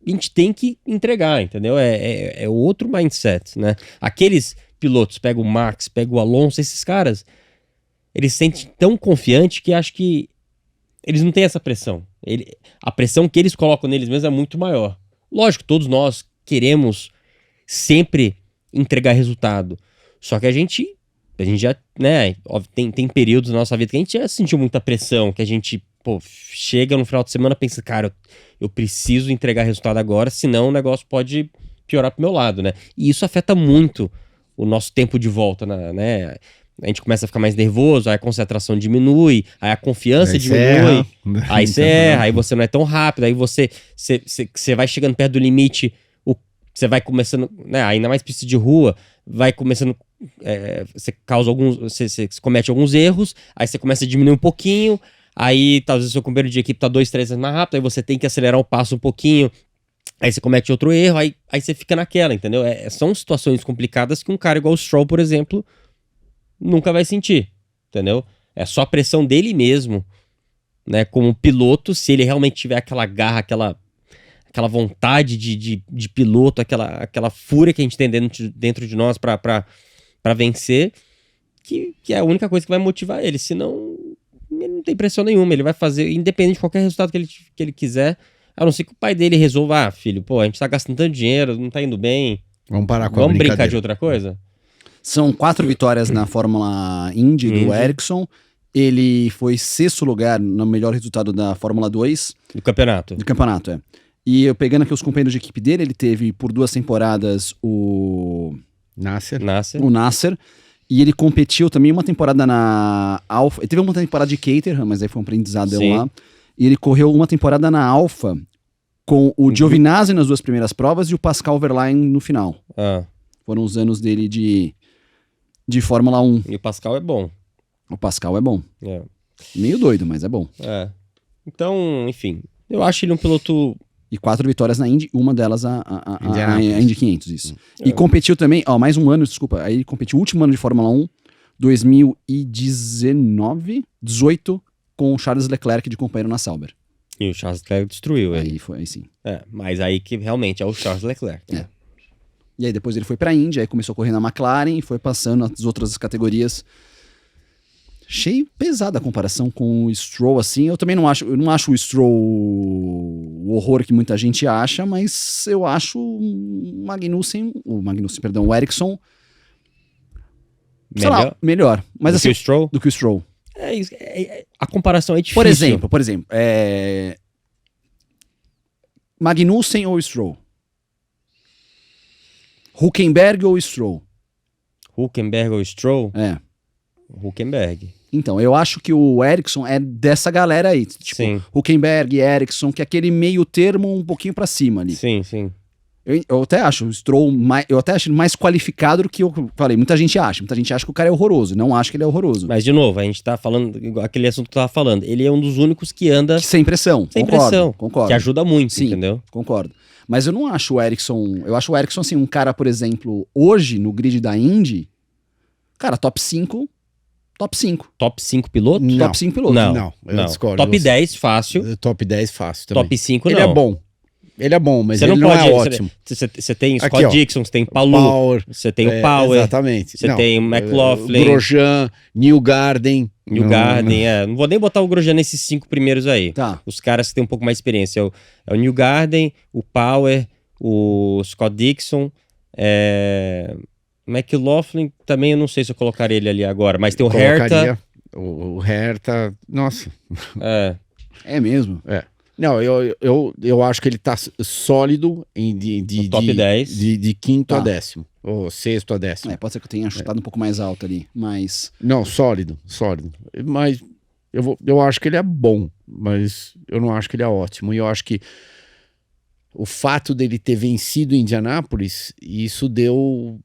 a gente tem que entregar, entendeu? É outro mindset, né? Aqueles pilotos, pega o Max, pega o Alonso, esses caras, eles se sentem tão confiantes que acho que eles não têm essa pressão. A pressão que eles colocam neles mesmos é muito maior. Lógico, todos nós queremos sempre entregar resultado. Só que a gente já, né, tem períodos na nossa vida que a gente já sentiu muita pressão, que a gente, chega no final de semana e pensa, cara, eu preciso entregar resultado agora, senão o negócio pode piorar pro meu lado, né? E isso afeta muito o nosso tempo de volta, né? A gente começa a ficar mais nervoso, aí a concentração diminui, aí a confiança diminui, aí você erra, aí você não é tão rápido, aí você vai chegando perto do limite, você vai começando, né, ainda mais pista de rua, vai começando, você comete alguns erros, aí você começa a diminuir um pouquinho, aí talvez o seu companheiro de equipe tá 2, 3 vezes mais rápido, aí você tem que acelerar o passo um pouquinho, aí você comete outro erro, aí você fica naquela, entendeu? São situações complicadas que um cara igual o Stroll, por exemplo, nunca vai sentir, entendeu? É só a pressão dele mesmo, né? Como piloto, se ele realmente tiver aquela garra, aquela vontade de piloto, aquela fúria que a gente tem dentro de nós pra vencer, que é a única coisa que vai motivar ele. Senão, ele não tem pressão nenhuma. Ele vai fazer, independente de qualquer resultado que ele quiser, a não ser que o pai dele resolva, filho, a gente tá gastando tanto dinheiro, não tá indo bem. Vamos parar com Vamos brincar de outra coisa? São 4 vitórias na Fórmula Indy do Ericsson. Ele foi 6º lugar no melhor resultado da Fórmula 2. Do campeonato. Do campeonato, E eu pegando aqui os companheiros de equipe dele, ele teve por 2 temporadas o Nasser. E ele competiu também uma temporada na Alfa. Ele teve uma temporada de Caterham, mas aí foi um aprendizado lá. E ele correu uma temporada na Alfa com o Giovinazzi nas 2 primeiras provas e o Pascal Wehrlein no final. Foram os anos dele de Fórmula 1. E o Pascal é bom. O Pascal é bom. Meio doido, mas é bom. Então, enfim, eu acho ele um piloto... E 4 vitórias na Indy, uma delas a Indy 500, isso. E competiu também, mais um ano, desculpa, aí ele competiu o último ano de Fórmula 1, 18, com o Charles Leclerc de companheiro na Sauber. E o Charles Leclerc destruiu ele. Aí sim. Mas aí que realmente é o Charles Leclerc. Né? E aí depois ele foi pra Indy, aí começou a correr na McLaren e foi passando as outras categorias. Achei pesada a comparação com o Stroll, assim. Eu não acho o Stroll o horror que muita gente acha, mas eu acho o Ericsson melhor. Mas, assim, do que o Stroll. A comparação é difícil. Por exemplo, Magnussen ou Stroll? Hülkenberg ou Stroll? Hülkenberg. Então, eu acho que o Ericsson é dessa galera aí. Tipo, Sim. Hülkenberg, Ericsson, que é aquele meio termo um pouquinho pra cima ali. Sim, sim. Eu até acho o Stroll eu até acho ele mais qualificado do que eu falei. Muita gente acha que o cara é horroroso. Não acho que ele é horroroso. Mas, de novo, a gente tá falando, aquele assunto que eu tava falando, ele é um dos únicos que anda Sem pressão. sem Concordo, pressão, Concordo. que ajuda muito, Sim. entendeu? Concordo. Mas eu não acho o Ericsson. Eu acho o Ericsson, assim, um cara, por exemplo, hoje, no grid da Indy, cara, top 5. Top 5. Top 5 piloto? Não. Top 5 piloto. Não, eu Não. discordo. Top Você- 10 fácil, Top 10 fácil também. top 5 Ele não. é bom. Ele é bom, mas Você ele não não pode. é ótimo. Você tem Aqui, Scott ó. Dixon, você tem Palu, Power. você tem o Power, Exatamente. você Não, tem o McLaughlin, Grosjean, Newgarden. New Garden. Não vou nem botar o Grosjean nesses 5 primeiros aí. Tá. Os caras que têm um pouco mais de experiência. É o New Garden, o Power, o Scott Dixon, McLaughlin também eu não sei se eu colocaria ele ali agora, mas tem o Herta. Colocaria o Herta. Nossa. É mesmo. Não, eu acho que ele tá sólido No top 10. de quinto Tá. a décimo. Ou sexto a décimo. Pode ser que eu tenha chutado um pouco mais alto ali, mas... Não, sólido. Mas eu acho que ele é bom, mas eu não acho que ele é ótimo. E eu acho que o fato dele ter vencido Indianápolis, isso deu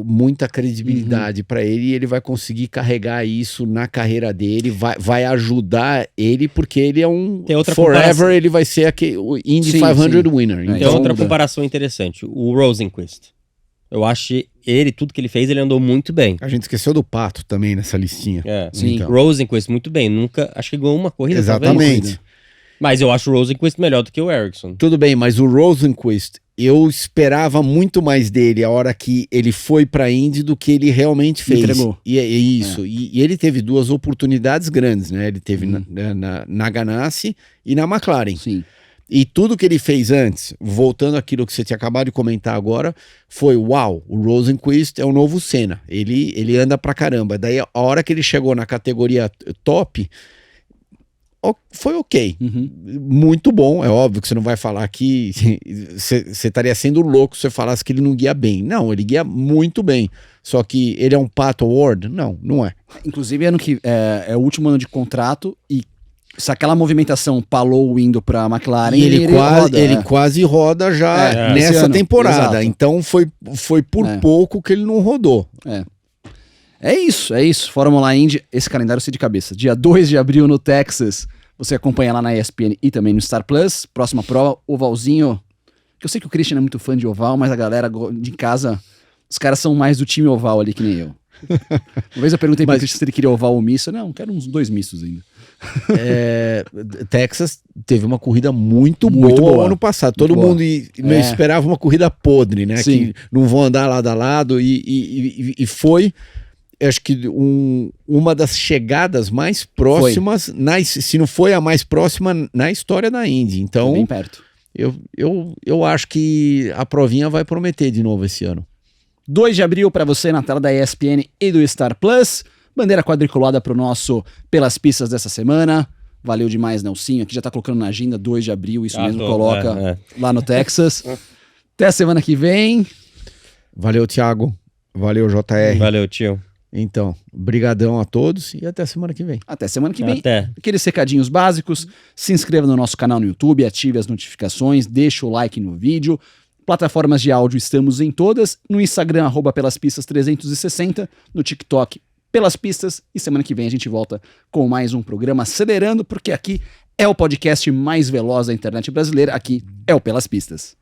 muita credibilidade para ele e ele vai conseguir carregar isso na carreira dele, vai ajudar ele, porque ele é um Tem outra forever, comparação. ele vai ser o Indy Sim, 500 sim. winner. É, Tem Então, outra comparação interessante, o Rosenquist. Eu acho ele, tudo que ele fez, ele andou muito bem. a gente esqueceu do Pato também nessa listinha. Sim. Então. Rosenquist muito bem, nunca, acho que ganhou uma corrida, Exatamente. talvez. Mas eu acho o Rosenquist melhor do que o Ericsson. Tudo bem, mas o Rosenquist, eu esperava muito mais dele a hora que ele foi pra Indy do que ele realmente fez. Entregou. E é isso. E ele teve duas oportunidades grandes, né? Ele teve na Ganassi e na McLaren. Sim. E tudo que ele fez antes, voltando àquilo que você tinha acabado de comentar agora, foi uau, o Rosenquist é o novo Senna. Ele anda pra caramba. Daí a hora que ele chegou na categoria top, foi ok. Uhum. Muito bom, é óbvio que você não vai falar que você estaria sendo louco se você falasse que ele não guia bem. Não, ele guia muito bem. Só que ele é um Pato Award? Não é. Inclusive, ano que é o último ano de contrato e se aquela movimentação Palou indo pra McLaren, E ele roda, quase roda já esse nessa ano. temporada. Exato. Então foi por pouco que ele não rodou. É isso. Fórmula Indy, esse calendário eu sei de cabeça. Dia 2 de abril no Texas, você acompanha lá na ESPN e também no Star Plus. Próxima prova, ovalzinho. Eu sei que o Christian é muito fã de oval, mas a galera de casa, os caras são mais do time oval ali que nem eu. Uma vez eu perguntei pro Christian se ele queria oval ou misto. Não, quero uns 2 mistos ainda. Texas teve uma corrida muito Muito boa boa. ano passado. Muito Todo boa. mundo esperava uma corrida podre, né? Sim. Que não vão andar lado a lado. E foi, acho que, uma das chegadas mais próximas, se não foi a mais próxima, na história da Indy. Então, Foi bem perto. eu acho que a provinha vai prometer de novo esse ano. 2 de abril para você na tela da ESPN e do Star Plus. Bandeira quadriculada pro nosso Pelas Pistas dessa semana. Valeu demais, Nelsinho. Aqui já tá colocando na agenda 2 de abril, isso mesmo, coloca lá no Texas. Até a semana que vem. Valeu, Thiago. Valeu, JR. Valeu, tio. Então, brigadão a todos e até semana que vem. Até semana que vem. Até. Aqueles recadinhos básicos. Se inscreva no nosso canal no YouTube, ative as notificações, deixa o like no vídeo. Plataformas de áudio estamos em todas. No Instagram, @pelaspistas360. No TikTok, Pelas Pistas. E semana que vem a gente volta com mais um programa Acelerando, porque aqui é o podcast mais veloz da internet brasileira. Aqui é o Pelas Pistas.